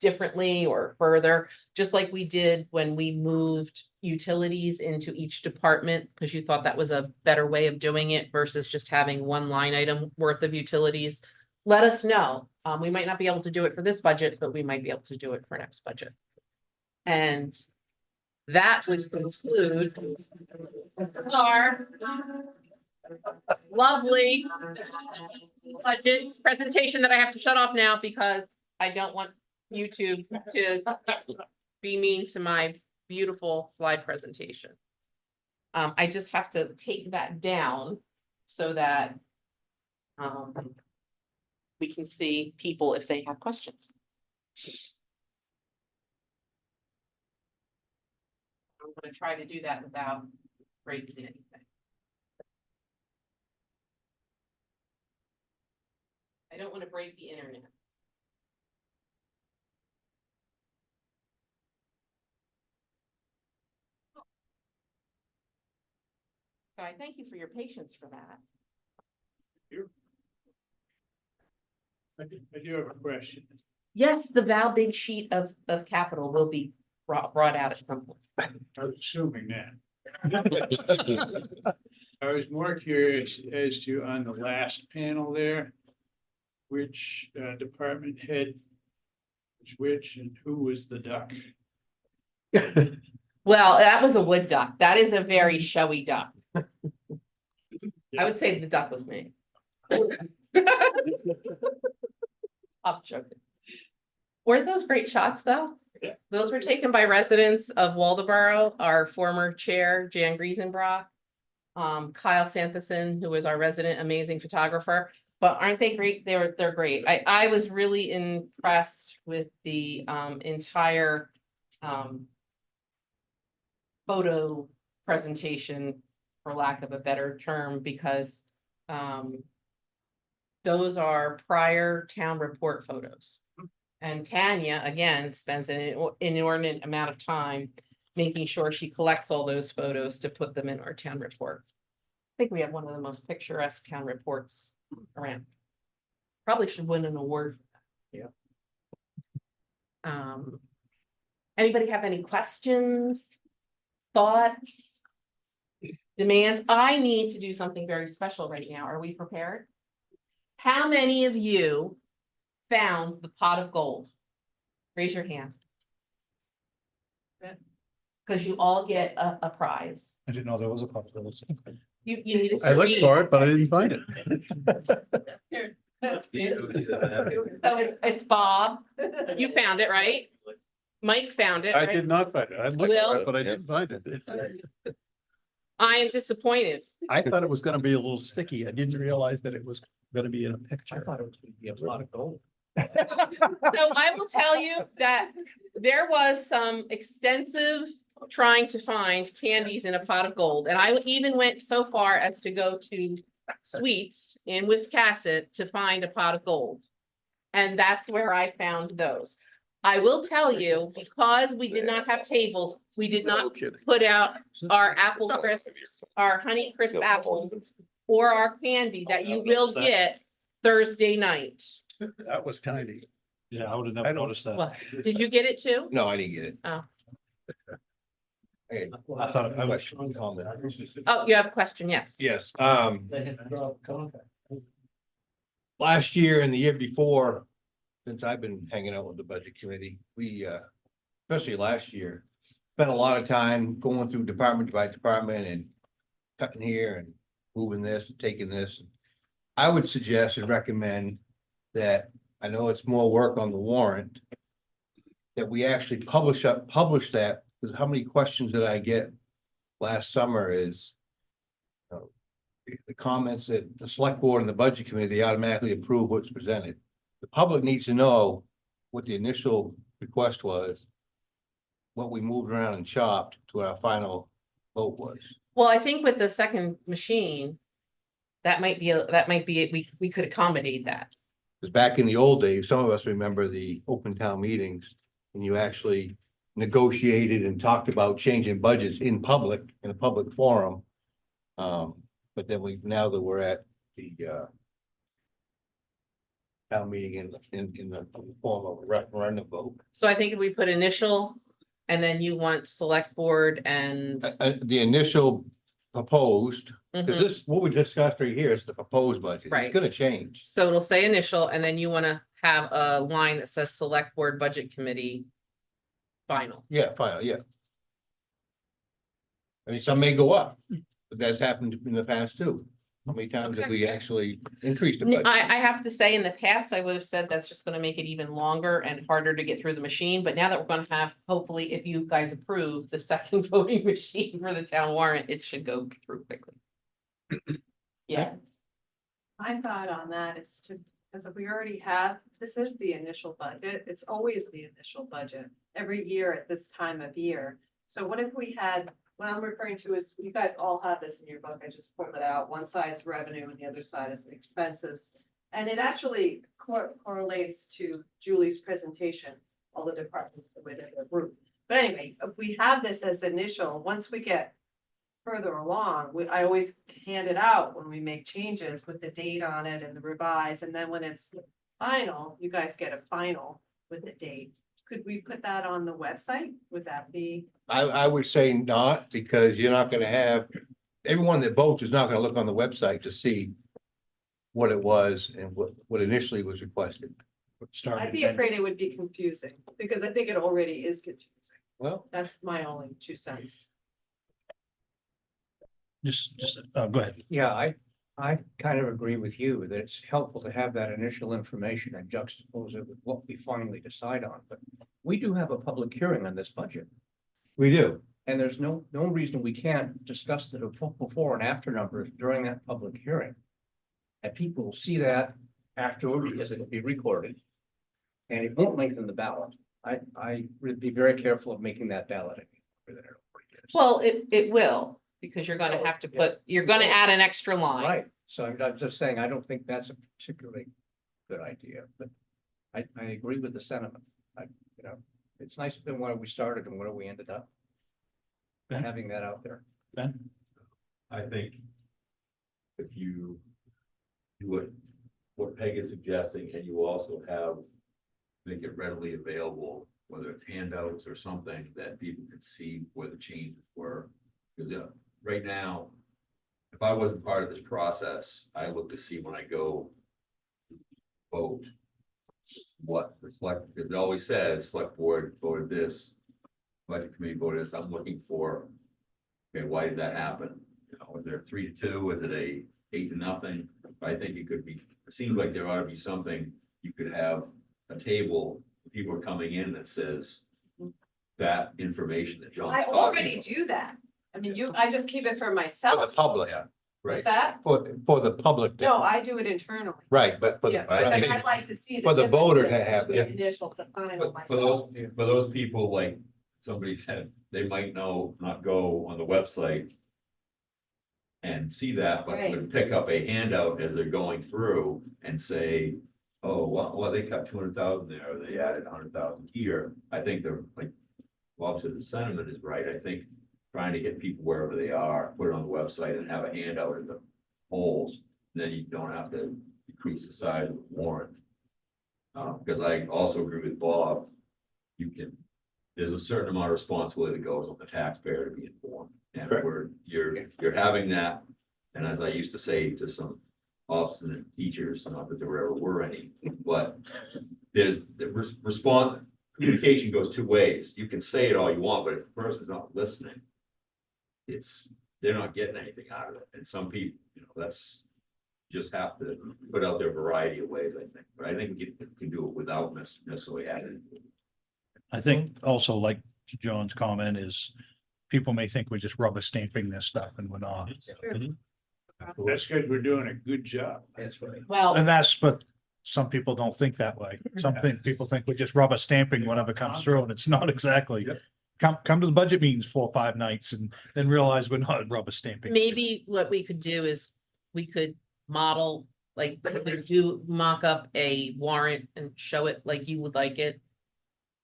differently or further, just like we did when we moved utilities into each department, because you thought that was a better way of doing it versus just having one line item worth of utilities, let us know. We might not be able to do it for this budget, but we might be able to do it for next budget. And that would conclude our lovely budget presentation that I have to shut off now because I don't want YouTube to be mean to my beautiful slide presentation. I just have to take that down so that we can see people if they have questions. I'm gonna try to do that without breaking anything. I don't want to break the internet. So I thank you for your patience for that. I do have a question. Yes, the Val Big sheet of capital will be brought out at some point. I was assuming that. I was more curious as to on the last panel there, which department head was which and who was the duck? Well, that was a wood duck. That is a very showy duck. I would say the duck was me. I'm joking. Weren't those great shots, though? Yeah. Those were taken by residents of Waldeboro, our former chair, Jan Griesenbrock. Kyle Sanderson, who was our resident amazing photographer. But aren't they great? They're great. I was really impressed with the entire photo presentation, for lack of a better term, because those are prior town report photos. And Tanya, again, spends an inordinate amount of time making sure she collects all those photos to put them in our town report. I think we have one of the most picturesque town reports around. Probably should win an award. Yeah. Anybody have any questions, thoughts, demands? I need to do something very special right now. Are we prepared? How many of you found the pot of gold? Raise your hand. Because you all get a prize. I didn't know there was a possibility. You needed to I looked read. for it, but I didn't find it. So it's Bob. You found it, right? Mike found it, I right? did not find it. I looked Will? for it, but I didn't find it. I am disappointed. I thought it was gonna be a little sticky. I didn't realize that it was gonna be in a picture. it was gonna be a lot of gold. So I will tell you that there was some extensive trying to find candies in a pot of gold. And I even went so far as to go to Sweets in Wiscasset to find a pot of gold. And that's where I found those. I will tell you, because we did not have tables, we did not put out our apple crisps, our Honey Crisp apples, or our candy that you will get Thursday night. That was tiny. Yeah, I would have I never don't- noticed that. Well, did you get it too? No, I didn't get it. Oh. Hey, I thought I was. question, comment. Oh, you have a question? Yes. Yes, last year and the year before, since I've been hanging out with the budget committee, we, especially last year, spent a lot of time going through department by department and cutting here and moving this, and taking this. I would suggest and recommend that, I know it's more work on the warrant, that we actually publish that, because how many questions did I get last summer is the comments that the select board and the budget committee, they automatically approve what's presented. The public needs to know what the initial request was, what we moved around and chopped to what our final vote was. Well, I think with the second machine, that might be, we could accommodate that. Because back in the old days, some of us remember the open town meetings, and you actually negotiated and talked about changing budgets in public, in a public forum. But then now that we're at the town meeting in the form of a referendum vote. So I think if we put initial and then you want select board and. The initial proposed, because Mhm. this, what we discussed right here is the proposed budget. Right. It's gonna change. So it'll say initial and then you want to have a line that says select board budget committee. Final. Yeah, final, yeah. I mean, some may go up, but that's happened in the past too. How many times have Okay. we actually increased the I budget? have to say, in the past, I would have said that's just gonna make it even longer and harder to get through the machine, but now that we're gonna have, hopefully, if you guys approve the second voting machine for the town warrant, it should go through quickly. Yeah, My thought on that is to, because if we already have, this is the initial budget, it's always the initial budget, every year at this time of year. So what if we had, what I'm referring to is, you guys all have this in your book, I just pulled it out, one side's revenue and the other side is expenses. And it actually correlates to Julie's presentation, all the departments, the way that they're grouped. But anyway, if we have this as initial, once we get further along, I always hand it out when we make changes with the date on it and the revise, and then when it's final, you guys get a final with the date. Could we put that on the website? Would that be? I would say not, because you're not gonna have, everyone that votes is not gonna look on the website to see what it was and what initially was requested. I'd be afraid it would be confusing, because I think it already is confusing. Well, That's my only 2 cents. Go ahead. Yeah, I kind of agree with you that it's helpful to have that initial information and juxtapose it with what we finally decide on, but we do have a public hearing on this budget. we do. And there's no reason we can't discuss the before and after numbers during that public hearing. And people will see that afterward because it'll be recorded. And it won't lengthen the ballot. I would be very careful of making that ballot. well, it will, because you're gonna have to put, you're gonna add an extra line. Right, so I'm just saying, I don't think that's a particularly good idea, but I agree with the sentiment. It's nice to know where we started and where we ended up. Ben? Having that out there. Ben? I think if you do what Peg is suggesting, and you also make it readily available, whether it's handouts or something that people can see where the changes were. Because right now, if I wasn't part of this process, I look to see when I go vote what the select, because it always says select board voted this, budget committee voted this. I'm looking for, okay, why did that happen? Is there 3-2? Is it a 8-0? I think it could be, it seems like there ought to be something, you could have a table, people are coming in that says that information that John's I talking already about. do that. I mean, I just keep it for For the myself. public, Right, What's that? for the public. No, I do it internally. Right, but, Yeah, I but think- I'd like to see. For the voter to differences have, between yeah. Initial to final but for myself. those people, like somebody said, they might not go on the website and see that, but Right. would pick up a handout as they're going through and say, oh, well, they cut 200,000 there, or they added 100,000 here. I think they're like, Bob said, the sentiment is right. I think trying to get people wherever they are, put it on the website and have a handout in the polls, then you don't have to decrease the size of the warrant. Because I also agree with Bob, there's a certain amount of responsibility that goes on the taxpayer to be informed. And Correct. you're having that, and as I used to say to some obstinate teachers, not that there ever were any, but there's the response, communication goes 2 ways. You can say it all you want, but if the person's not listening, they're not getting anything out of it. And some people, that's just have to put out there a variety of ways, I think. But I think we can do it without necessarily adding. I think also, like John's comment, is people may think we're just rubber stamping this stuff and we're not. True. That's because we're doing a good job. That's right. Well, And but some people don't think that way. People think we're just rubber stamping whatever comes through, and it's not exactly. Yep. Come to the budget meetings 4 or 5 nights and then realize we're not rubber stamping. maybe what we could do is we could model, like, we could do mock up a warrant and show it like you would like it.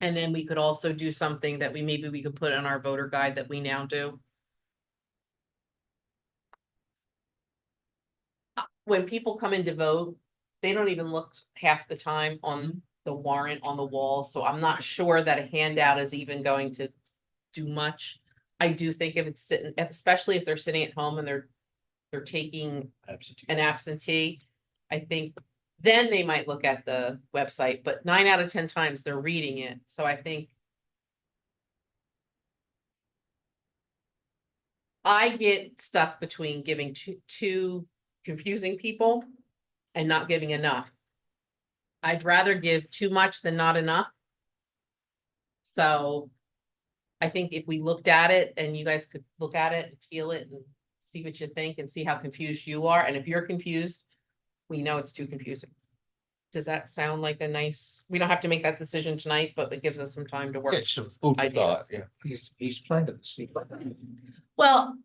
And then we could also do something that maybe we could put on our voter guide that we now do. When people come in to vote, they don't even look half the time on the warrant on the wall, so I'm not sure that a handout is even going to do much. I do think if it's sitting, especially if they're sitting at home and they're taking an absentee, I think then they might look at the website, but 9 out of 10 times they're reading it, so I think I get stuck between giving too confusing people and not giving enough. I'd rather give too much than not enough. So I think if we looked at it and you guys could look at it and feel it and see what you think and see how confused you are, and if you're confused, we know it's too confusing. Does that sound like a nice, we don't have to make that decision tonight, but it gives us some time to work. It's some food for thought, Ideas. yeah. He's planted the seed. Well,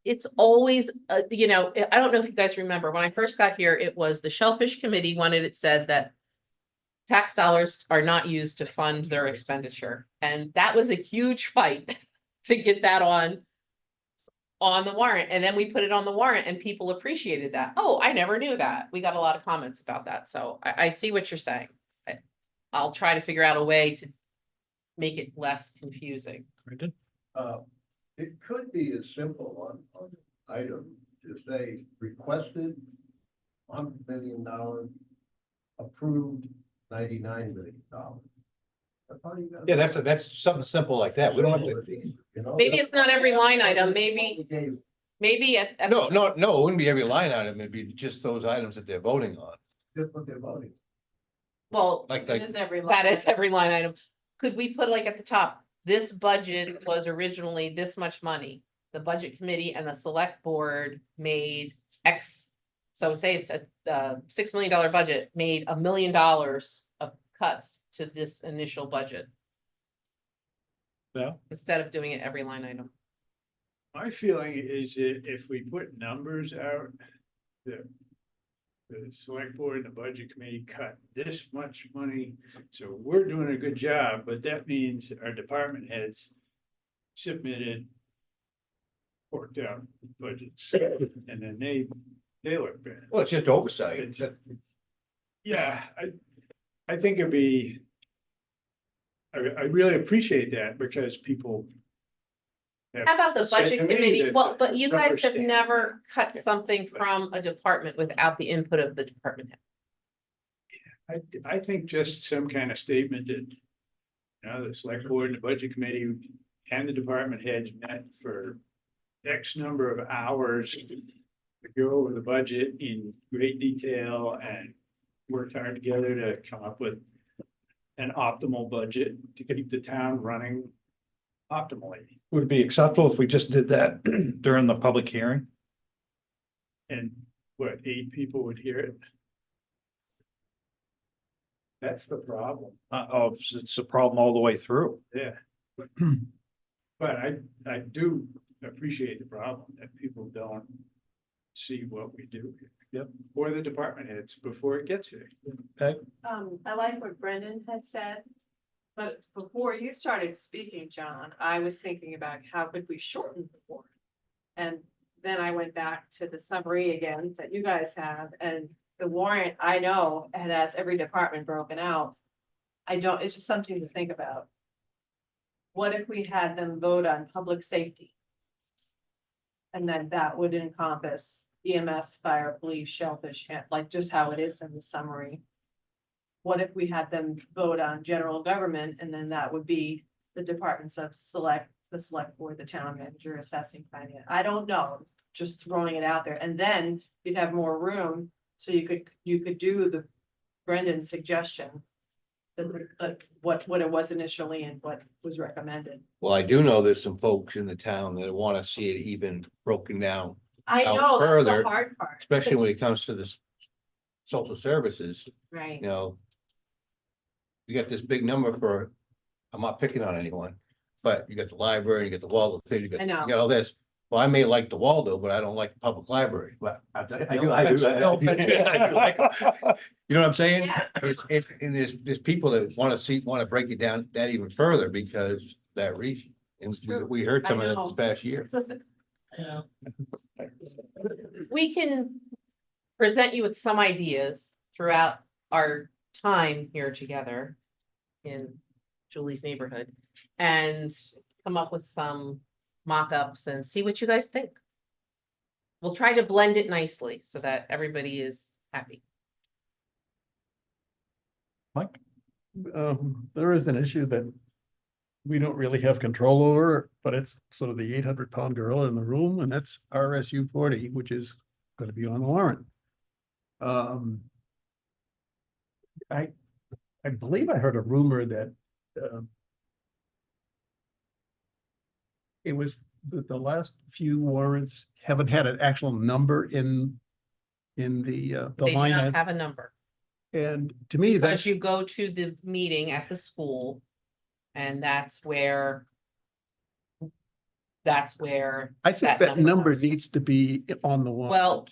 it's always, you know, I don't know if you guys remember, when I first got here, it was the Shellfish Committee wanted it said that tax dollars are not used to fund their expenditure. And that was a huge fight to get that on the warrant. And then we put it on the warrant and people appreciated that. Oh, I never knew that. We got a lot of comments about that. So I see what you're saying. I'll try to figure out a way to make it less confusing. Brendan? It could be as simple on item to say requested $100 million, approved $99 million. Yeah, that's something simple like that. We don't have to. You know, Maybe it's not every line item, maybe at No, the no, no, it wouldn't be every line item. It'd be just those items that they're voting on. Just what they're voting. well, Like, It is every. that line. is every line item. Could we put like at the top, this budget was originally this much money. The budget committee and the select board made X. So say it's a $6 million budget, made $1 million of cuts to this initial budget. Yeah. Instead of doing it every line item. My feeling is that if we put numbers out, the select board and the budget committee cut this much money, so we're doing a good job, but that means our department heads submitted worked out budgets, and then they look bad. Well, it's just oversight. It's Yeah, I think it'd be. I really appreciate that because people. How about the said to budget me committee? that Well, but you guys have rubber stamps. never cut Yeah. something from a department without the input of the department head. I think just some kind of statement that. You know, the select board and the budget committee and the department heads met for X number of hours. To go over the budget in great detail and worked hard together to come up with. An optimal budget to keep the town running optimally. Would it be acceptable if we just did that during the public hearing? And what, 8 people would hear it? That's the problem, Oh, it's a problem all the way through. yeah. But I do appreciate the problem that people don't see what we do. Yep. Or the department heads before it gets here. I like what Brendan had said. But before you started speaking, John, I was thinking about how could we shorten the warrant? And then I went back to the summary again that you guys have, and the warrant, I know, it has every department broken out. It's just something to think about. What if we had them vote on public safety? And then that would encompass EMS, fire, police, shellfish, like just how it is in the summary. What if we had them vote on general government, and then that would be the departments of the select board, the town manager, assessing finance? I don't know, just throwing it out there, and then you'd have more room, so you could do the Brendan's suggestion. What it was initially and what was recommended. Well, I do know there's some folks in the town that want to see it even broken down, I Out know, that's further, the hard part, especially when it comes to this social services, right? you know. You got this big number for, I'm not picking on anyone, but you got the library, you got the Waldo Theater, you I know. got all this. Well, I may like the Waldo, but I don't like the public library, but I do. No offense, no offense. You know what I'm saying? Yeah. And there's people that want to break it down that even further because of that reason. And true. we heard some I of that know. this past year. We can present you with some ideas throughout our time here together in Julie's neighborhood and come up with some mock-ups and see what you guys think. We'll try to blend it nicely so that everybody is happy. Mike? There is an issue that we don't really have control over, but it's sort of the 800-pound gorilla in the room, and that's RSU 40, which is gonna be on the warrant. Um. I believe I heard a rumor that, it was the last few warrants haven't had an actual number in the They do line. not item. have a number. And to me, Because that's, you go to the meeting at the school. And that's where. That's where, I think that that number number comes from. needs to be on the warrant. Well,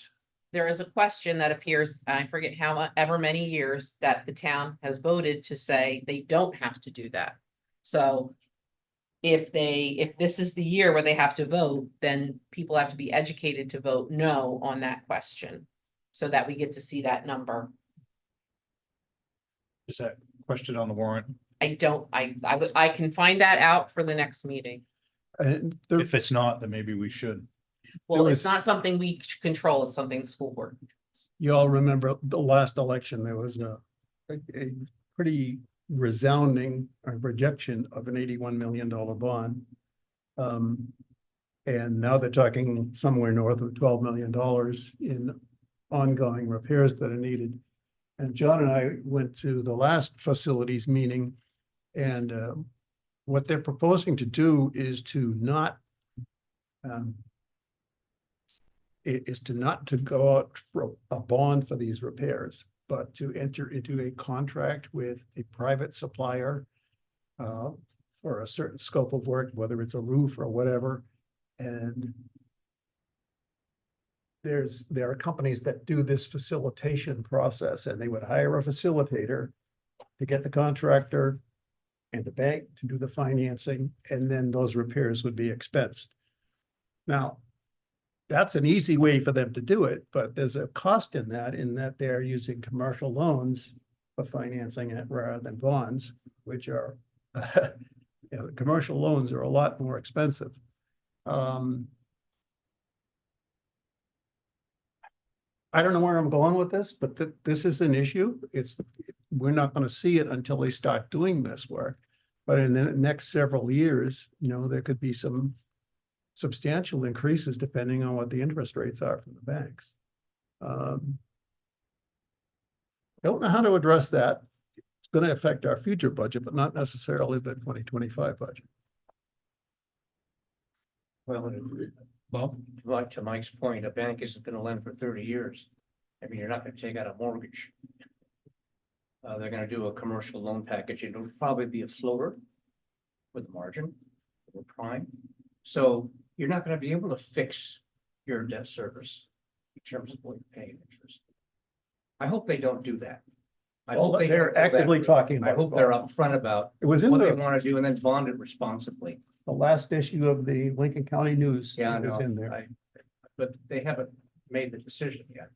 there is a question that appears, I forget how ever many years that the town has voted to say they don't have to do that. So. If this is the year where they have to vote, then people have to be educated to vote no on that question. So that we get to see that number. Is that question on the warrant? I can find that out for the next meeting. And there, If it's not, then maybe we should. Well, it's was- not something we control, it's something the school board. you all remember the last election, there was a pretty resounding rejection of an $81 million bond. And now they're talking somewhere north of $12 million in ongoing repairs that are needed. And John and I went to the last facilities meeting, and what they're proposing to do is to not to go out for a bond for these repairs, but to enter into a contract with a private supplier for a certain scope of work, whether it's a roof or whatever. And there are companies that do this facilitation process, and they would hire a facilitator to get the contractor and the bank to do the financing, and then those repairs would be expensed. Now, that's an easy way for them to do it, but there's a cost in that they're using commercial loans for financing it rather than bonds, which are, commercial loans are a lot more expensive. I don't know where I'm going with this, but this is an issue. We're not gonna see it until they start doing this work. But in the next several years, there could be some substantial increases depending on what the interest rates are from the banks. Don't know how to address that. It's gonna affect our future budget, but not necessarily the 2025 budget. Well, Well, like to Mike's point, a bank isn't gonna lend for 30 years. I mean, you're not gonna take out a mortgage. They're gonna do a commercial loan package. It'll probably be a floater with margin or prime. So you're not gonna be able to fix your debt service in terms of what you're paying interest. I hope they don't do that. I hope they They're don't go that actively route. talking I about. hope they're upfront about It was in what they the wanna do and then bond it responsibly. last issue of the Lincoln County News. Yeah, I It was know. in there. But they haven't made the decision yet.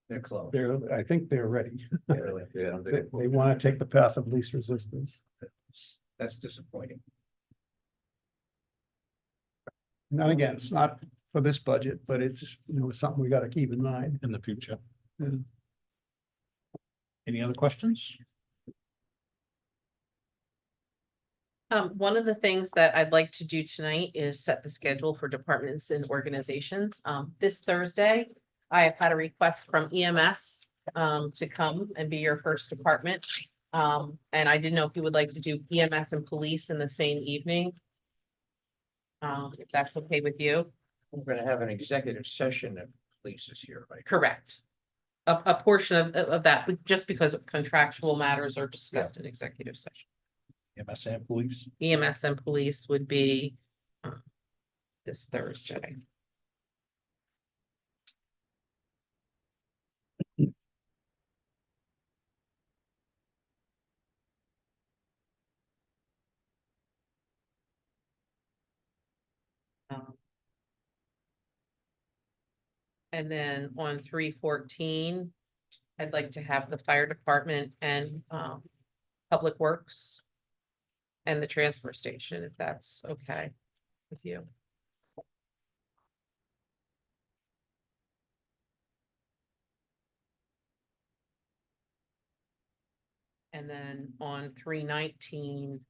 They're close. I think they're ready. Really. Yeah. They want to take the path of least resistance. That's disappointing. And again, it's not for this budget, but it's, something we got to keep in mind. in the future. Yeah. Any other questions? One of the things that I'd like to do tonight is set the schedule for departments and organizations. This Thursday, I have had a request from EMS to come and be your first department. And I didn't know if you would like to do EMS and police in the same evening. If that's okay with you. We're gonna have an executive session if police is here, right? Correct. A portion of that, but just because of contractual matters are discussed in executive session. MSN police? EMS and police would be this Thursday. And then on 3/14, I'd like to have the fire department and Public Works and the transfer station, if that's okay with you. And then on 3/19,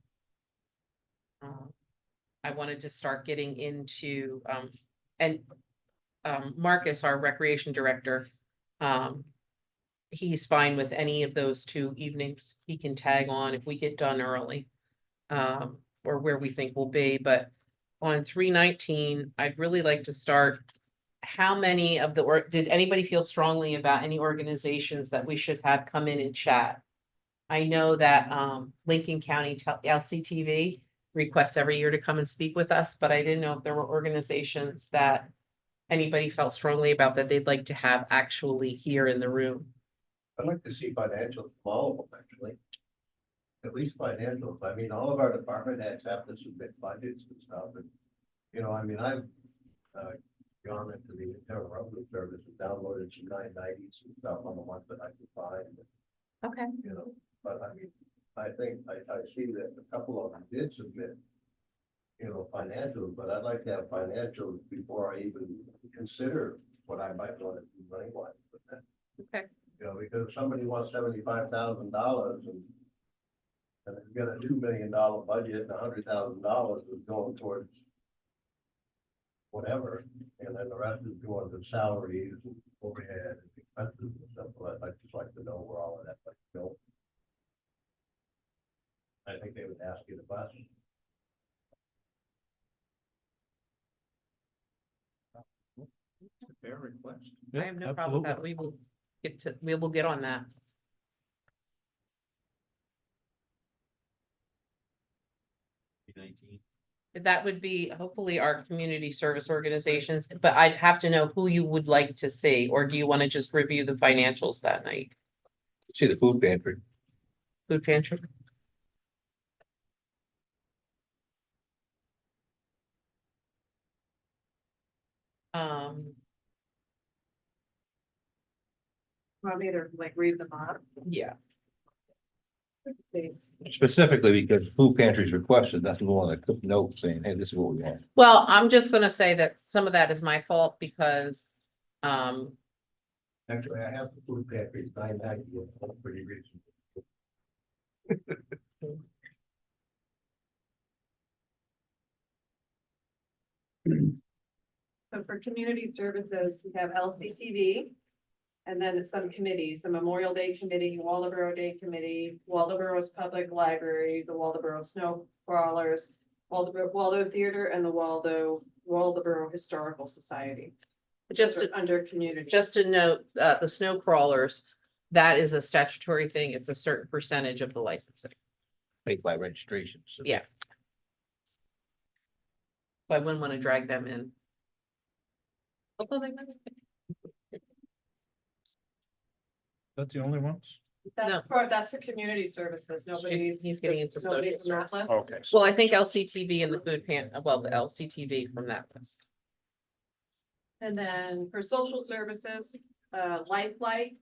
I wanted to start getting into, and Marcus, our recreation director, he's fine with any of those 2 evenings. He can tag on if we get done early. Or where we think we'll be, but on 319, I'd really like to start. How many of did anybody feel strongly about any organizations that we should have come in and chat? I know that Lincoln County LCTV requests every year to come and speak with us, but I didn't know if there were organizations that anybody felt strongly about that they'd like to have actually here in the room. I'd like to see financials from all of them, actually. At least financials. I mean, all of our department heads have to submit budgets and stuff, and, you know, I mean, I've gone into the internal revenue service and downloaded some 990s and stuff on the ones that I could find, Okay. you know, but I mean, I think, I see that a couple of them did submit, you know, financials, but I'd like to have financials before I even consider what I might want to do money-wise with that. Okay. You know, because if somebody wants $75,000 and you've got a $2 million budget and $100,000 is going towards whatever, and then the rest is going to salaries and overhead and expenses and stuff, but I'd just like to know where all of that might go. I think they would ask you the question. Fair request. I have no problem with that. We will get on that. That would be hopefully our community service organizations, but I'd have to know who you would like to see, or do you want to just review the financials that night? See the food pantry. Food pantry? Want me to like read them off? Yeah. Specifically because food pantries requested, that's the one that took notes saying, hey, this is what we want. Well, I'm just gonna say that some of that is my fault because, Actually, I have the food pantry, 990, it's pretty reasonable. So for community services, we have LCTV. And then some committees, the Memorial Day Committee, Waldoboro Day Committee, Waldoboro's Public Library, the Waldoboro Snow Crawlers, Waldo Theater, and the Waldoboro Historical Society. just, Under community. just to note, the snow crawlers, that is a statutory thing. It's a certain percentage of the licensing. Paid by registration. So Yeah. So I wouldn't want to drag them in. That's the only ones? That's the community services, nobody. He's getting into nobody social from that services. list. Okay. Well, I think LCTV and the the LCTV from that list. And then for social services, Lifelight,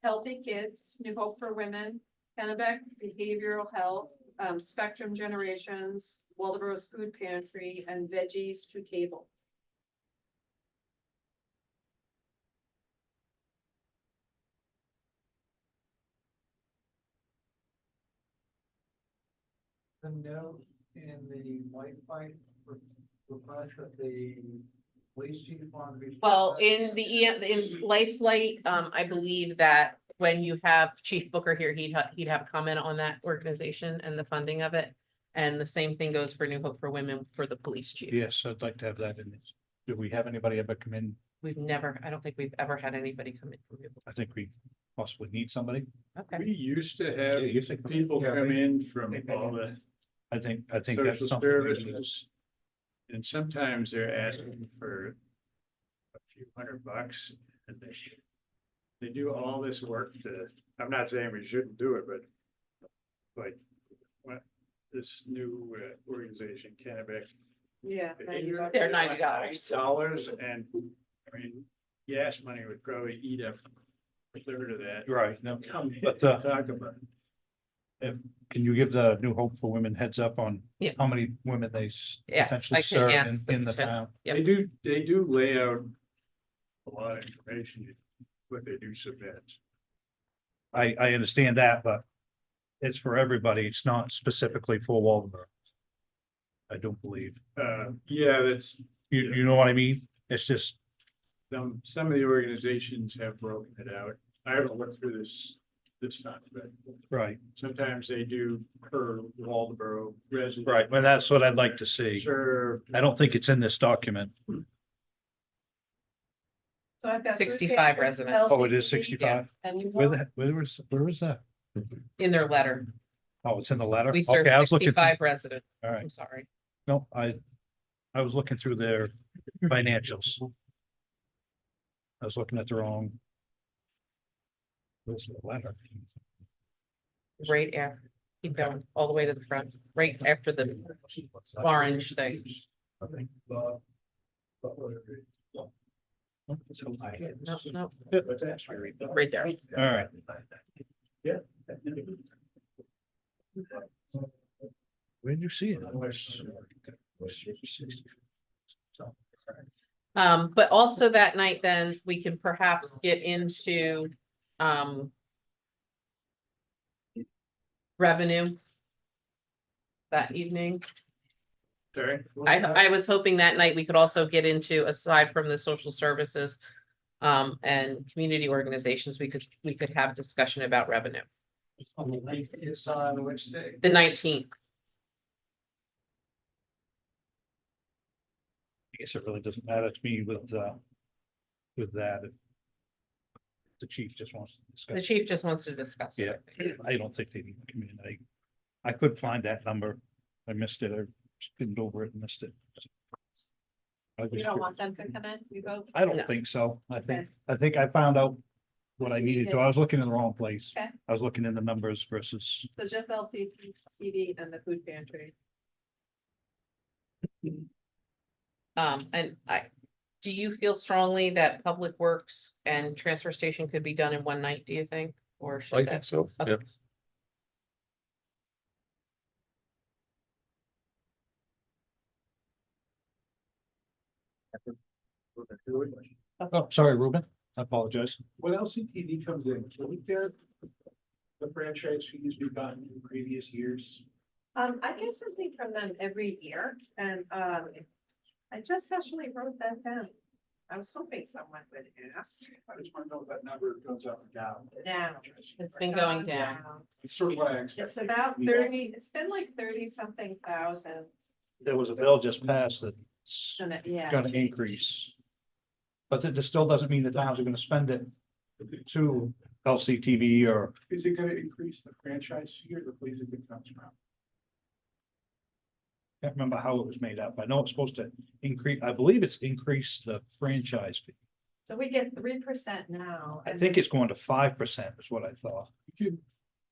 Healthy Kids, New Hope for Women, Kennebec Behavioral Health, Spectrum Generations, Waldoboro's Food Pantry, and Veggies to Table. The note in the white fight request that the police chief wanted to be. Well, in in Lifelight, I believe that when you have Chief Booker here, he'd have a comment on that organization and the funding of it. And the same thing goes for New Hope for Women for the police chief. Yes, I'd like to have that in this. Do we have anybody ever come in? I don't think we've ever had anybody come in from New Hope. I think we possibly need somebody. Okay, We used to Yeah, have you think- people yeah, come in from Maybe. all the I think that's social something. we need. services. And sometimes they're asking for a few $100 and they do all this work I'm not saying we shouldn't do it, but like what this new organization, Kennebec. Yeah. They're $90. Dollars, and I mean, gas money would probably eat up a third of that. Right, no, Come but, talk about it. can you give the New Hope for Women heads up on Yeah. how many women they Yes, potentially I can serve ask in the them to- town? Yep. They do lay out a lot of information, what they do submit. I understand that, but it's for everybody. It's not specifically for Waldeboro. I don't believe. Yeah, that's, You know what I mean? It's just, some of the organizations have broken it out. I haven't looked through this time, but right, sometimes they do per Waldeboro resident. right, well, that's what I'd like to see. Serve. I don't think it's in this document. So I've got. food 65 pantry, residents. Oh, it is LCTV, 65? And you Where is that? In their letter, Oh, it's in the letter? we serve Okay, I was looking, 65 residents. all right, I'm sorry. no, I was looking through their financials. I was looking at the wrong. Where's the letter? Right after, keep going all the way to the front, right after the orange thing. No, no, right there. All right. Where did you see it? But also that night, then we can perhaps get into, revenue that evening. Sorry. I was hoping that night we could also get into, aside from the social services, and community organizations, we could have discussion about revenue. On the ninth, it's on which day? The 19th. I guess it really doesn't matter to me with that. The chief just wants to The discuss. chief just wants to discuss it. I think. I don't think they need to communicate. I could find that number. I missed it. I skimmed over it and missed it. You don't want them to come in, you vote? I don't No. think so. Okay. I think I found out what I needed to. I was looking in the wrong place. Okay. I was looking in the numbers versus, So just LCTV and the food pantry. And do you feel strongly that Public Works and Transfer Station could be done in one night, do you think? Or should that? so. Okay. oh, sorry, Ruben. I apologize. When LCTV comes in, can we get the franchise fees we've gotten in previous years? I get something from them every year and, I just actually wrote that down. I was hoping someone would ask. I just want to know if that number goes up or down. Down. It's been going down. It's sort of what I expected. It's about 30, it's been like 30 something thousand. There was a bill just passed that's And it, yeah. gonna increase. But that still doesn't mean the towns are gonna spend it to LCTV or, Is it gonna increase the franchise fee or the place it comes from? can't remember how it was made up. I know it's supposed to increase, I believe it's increased the franchise fee. So we get 3% now. I and think then- it's going to 5% is what I thought. You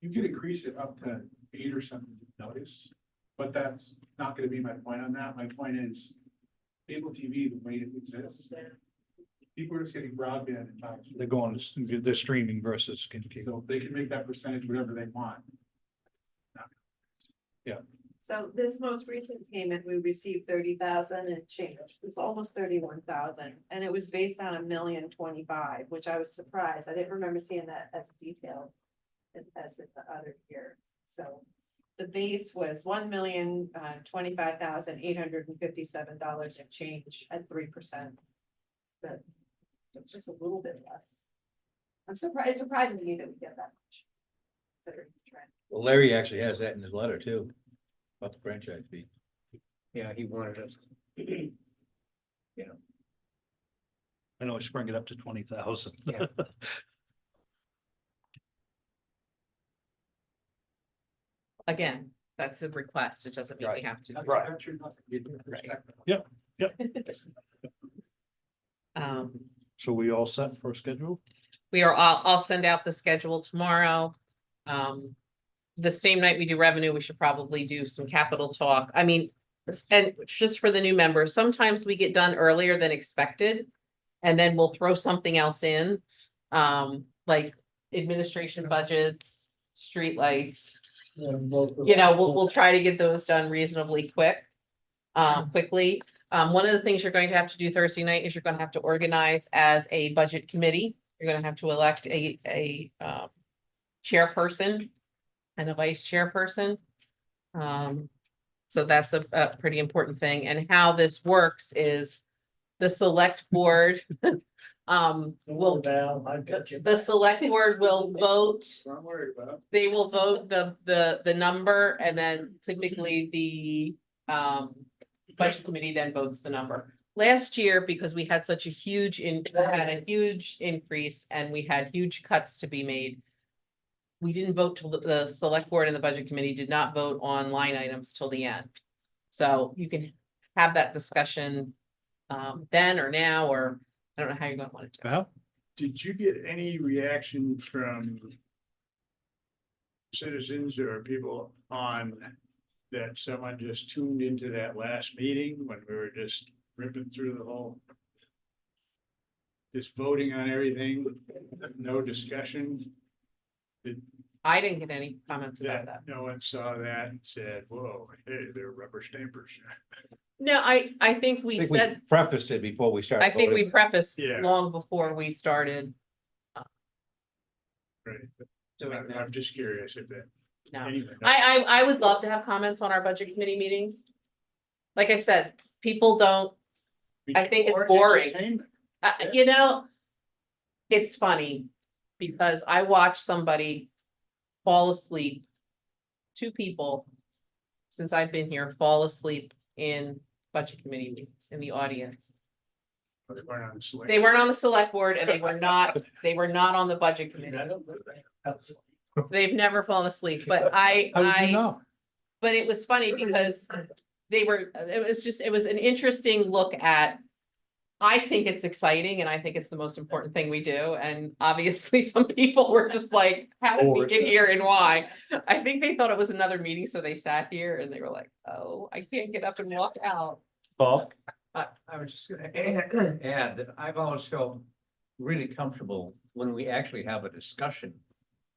could increase it up to 8 or something, notice, but that's not gonna be my point on that. My point is cable TV, the way it exists. People are just getting broadband and time. They're going, they're streaming versus cable. So they can make that percentage whatever they want. So this most recent payment, we received 30,000 and change. It's almost 31,000. And it was based on 1,025,000, which I was surprised. I didn't remember seeing that as detailed as in the other year. So the base was $1,025,857 and change at 3%. But it's just a little bit less. I'm surprised, it's surprising to me that we get that much. Considering the trend. Well, Larry actually has that in his letter too, about the franchise fee. Yeah, he wanted us. I know it's bring it up to 20,000. Yeah. Again, that's a request. It doesn't mean we Right. have to. Right. Yep. So we all set for a schedule? I'll send out the schedule tomorrow. The same night we do revenue, we should probably do some capital talk. I mean, and just for the new members, sometimes we get done earlier than expected. And then we'll throw something else in, like administration budgets, streetlights. We'll try to get those done reasonably quickly. One of the things you're going to have to do Thursday night is you're gonna have to organize as a budget committee. You're gonna have to elect a chairperson and a vice chairperson. So that's a pretty important thing. And how this works is the select board will, the select board will vote, Don't worry about it. they will vote the number, and then typically the budget committee then votes the number. Last year, because we had such a huge had a huge increase and we had huge cuts to be made, we didn't vote till the select board and the budget committee did not vote on line items till the end. So you can have that discussion then or now, or I don't know how you're gonna want to do it. Val? Did you get any reaction from citizens or people on that someone just tuned into that last meeting when we were just ripping through the whole, just voting on everything, no discussion? I didn't get any comments about that. No one saw that and said, whoa, hey, they're rubber stampers. No, I think we I think we said, prefaced it before we started. I think we voting. prefaced Yeah. long before we started Right. doing that. I'm just curious if that. No. anyway, I would love to have comments on our budget committee meetings. Like I said, people don't, I think it's Or boring. entertainment. you know, it's funny because I watched somebody fall asleep. Two people since I've been here fall asleep in budget committee meetings in the audience. They weren't on the select. They weren't on the select board and they were not on the budget committee. They've never fallen asleep, but but it was funny because it was an interesting look at. I think it's exciting and I think it's the most important thing we do. And obviously some people were just like, how did we get here and why? I think they thought it was another meeting, so they sat here and they were like, oh, I can't get up and walk out. Bob? I was just gonna add that I've always felt really comfortable when we actually have a discussion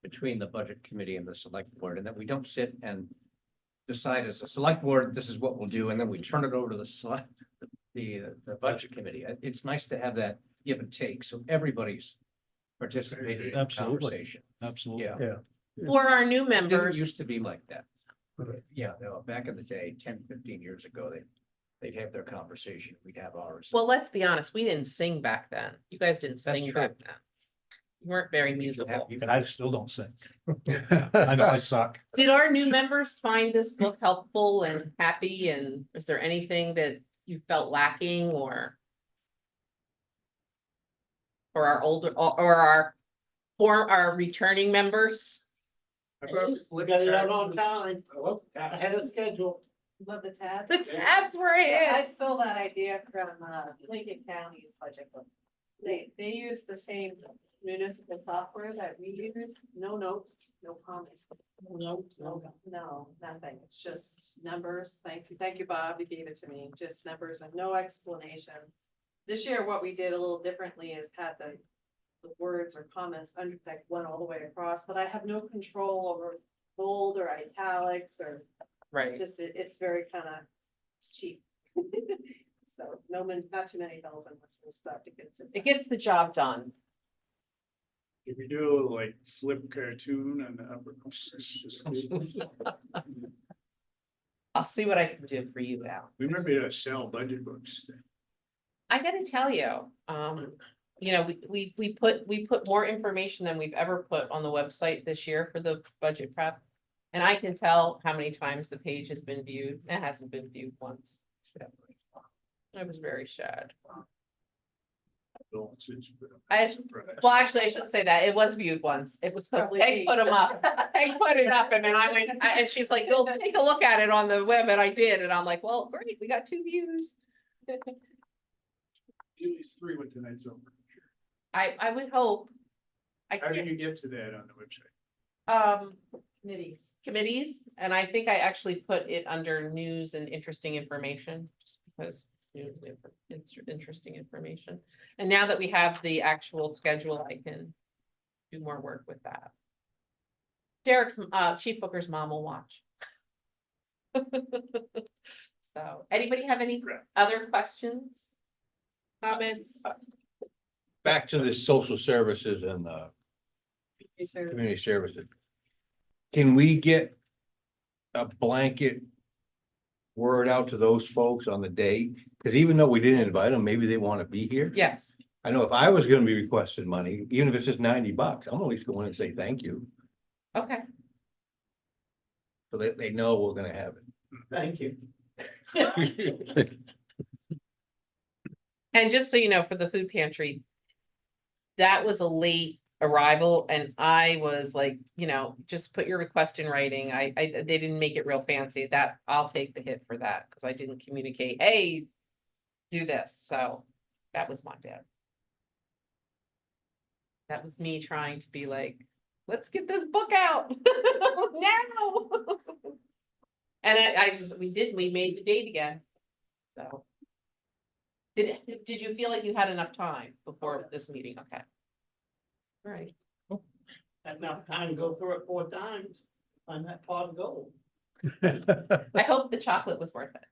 between the budget committee and the select board, and that we don't sit and decide as a select board, this is what we'll do, and then we turn it over to the budget committee. It's nice to have that give and take, so everybody's participating in the Absolutely. conversation. Absolutely. Yeah. For our new It didn't members, used to be like that. Right. Yeah, no, back in the day, 10, 15 years ago, they'd have their conversation, we'd have ours. well, let's be honest, we didn't sing back then. You guys didn't That's sing true. back then. You weren't very You can musical. have- you can And I still don't sing. I know I suck. Did our new members find this book helpful and happy? And is there anything that you felt lacking or our older, or our returning members? We got it out on time. Ahead of schedule. Love the tab. The tabs were I in. stole that idea from Lincoln County's budget book. They use the same municipal software that we use, no notes, no comments. No, nothing. It's just numbers. Thank you, Bob. You gave it to me. Just numbers and no explanations. This year, what we did a little differently is had the words or comments under that went all the way across, but I have no control over bold or italics or Right. just, it's very kind of, it's cheap. So not too many bells and whistles, but It gets the job done. If we do a little like flip cartoon on the upper corners, just- I'll see what I can do for you, Al. we might be able to sell budget books. I gotta tell you, you know, we put more information than we've ever put on the website this year for the budget prep. And I can tell how many times the page has been viewed. It hasn't been viewed once. So I was very sad. Well, actually, I shouldn't say that. It was viewed once. It was, Peg put them up. Peg put it up and then I went, and she's like, go take a look at it on the web, and I did, and I'm like, well, great, we got 2 views. Julie's 3 with tonight's over. I would hope. I How can't, did you get to that on the website? committees, and I think I actually put it under news and interesting information, just because it's news and interesting information. And now that we have the actual schedule, I can do more work with that. Derek's, Chief Booker's mom will watch. So, anybody have any other questions? Comments? Back to the social services and community services. Can we get a blanket word out to those folks on the day, because even though we didn't invite them, maybe they want to be here. Yes, I know if I was gonna be requesting money, even if it's just $90, I'm at least going and say thank you, okay. so that they know we're gonna have it. Thank you. And just so you know, for the food pantry, that was a late arrival and I was like, just put your request in writing. They didn't make it real fancy. That I'll take the hit for that because I didn't communicate, hey, do this. So that was my bad. That was me trying to be like, let's get this book out now. And we made the date again. So. Did you feel like you had enough time before this meeting? Okay. All right. Had enough time to go through it 4 times on that pot of gold. I hope the chocolate was worth it.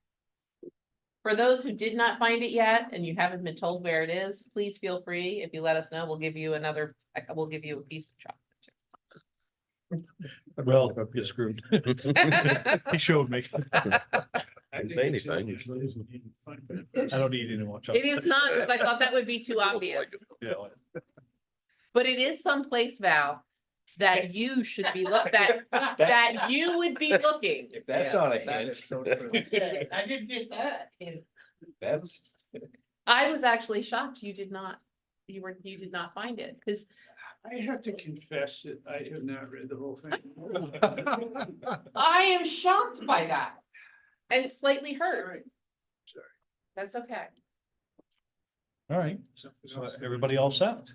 For those who did not find it yet and you haven't been told where it is, please feel free. If you let us know, we'll give you a piece of chocolate. Well, you're screwed. He showed me. Didn't say anything. I don't need any more chocolate. It is not, because I thought that would be too obvious, Yeah. but it is someplace, Val, that you should be that you would be looking. If that's not a hint, So true. I didn't get that. that's, I was actually shocked you did not find it, because I have to confess that I have not read the whole thing. I am shocked by that. And slightly hurt. Sorry. That's okay. All right, Something so else. everybody all set?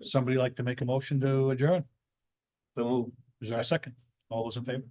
Somebody like to make a motion to adjourn? so move. Is there a second? All those in favor?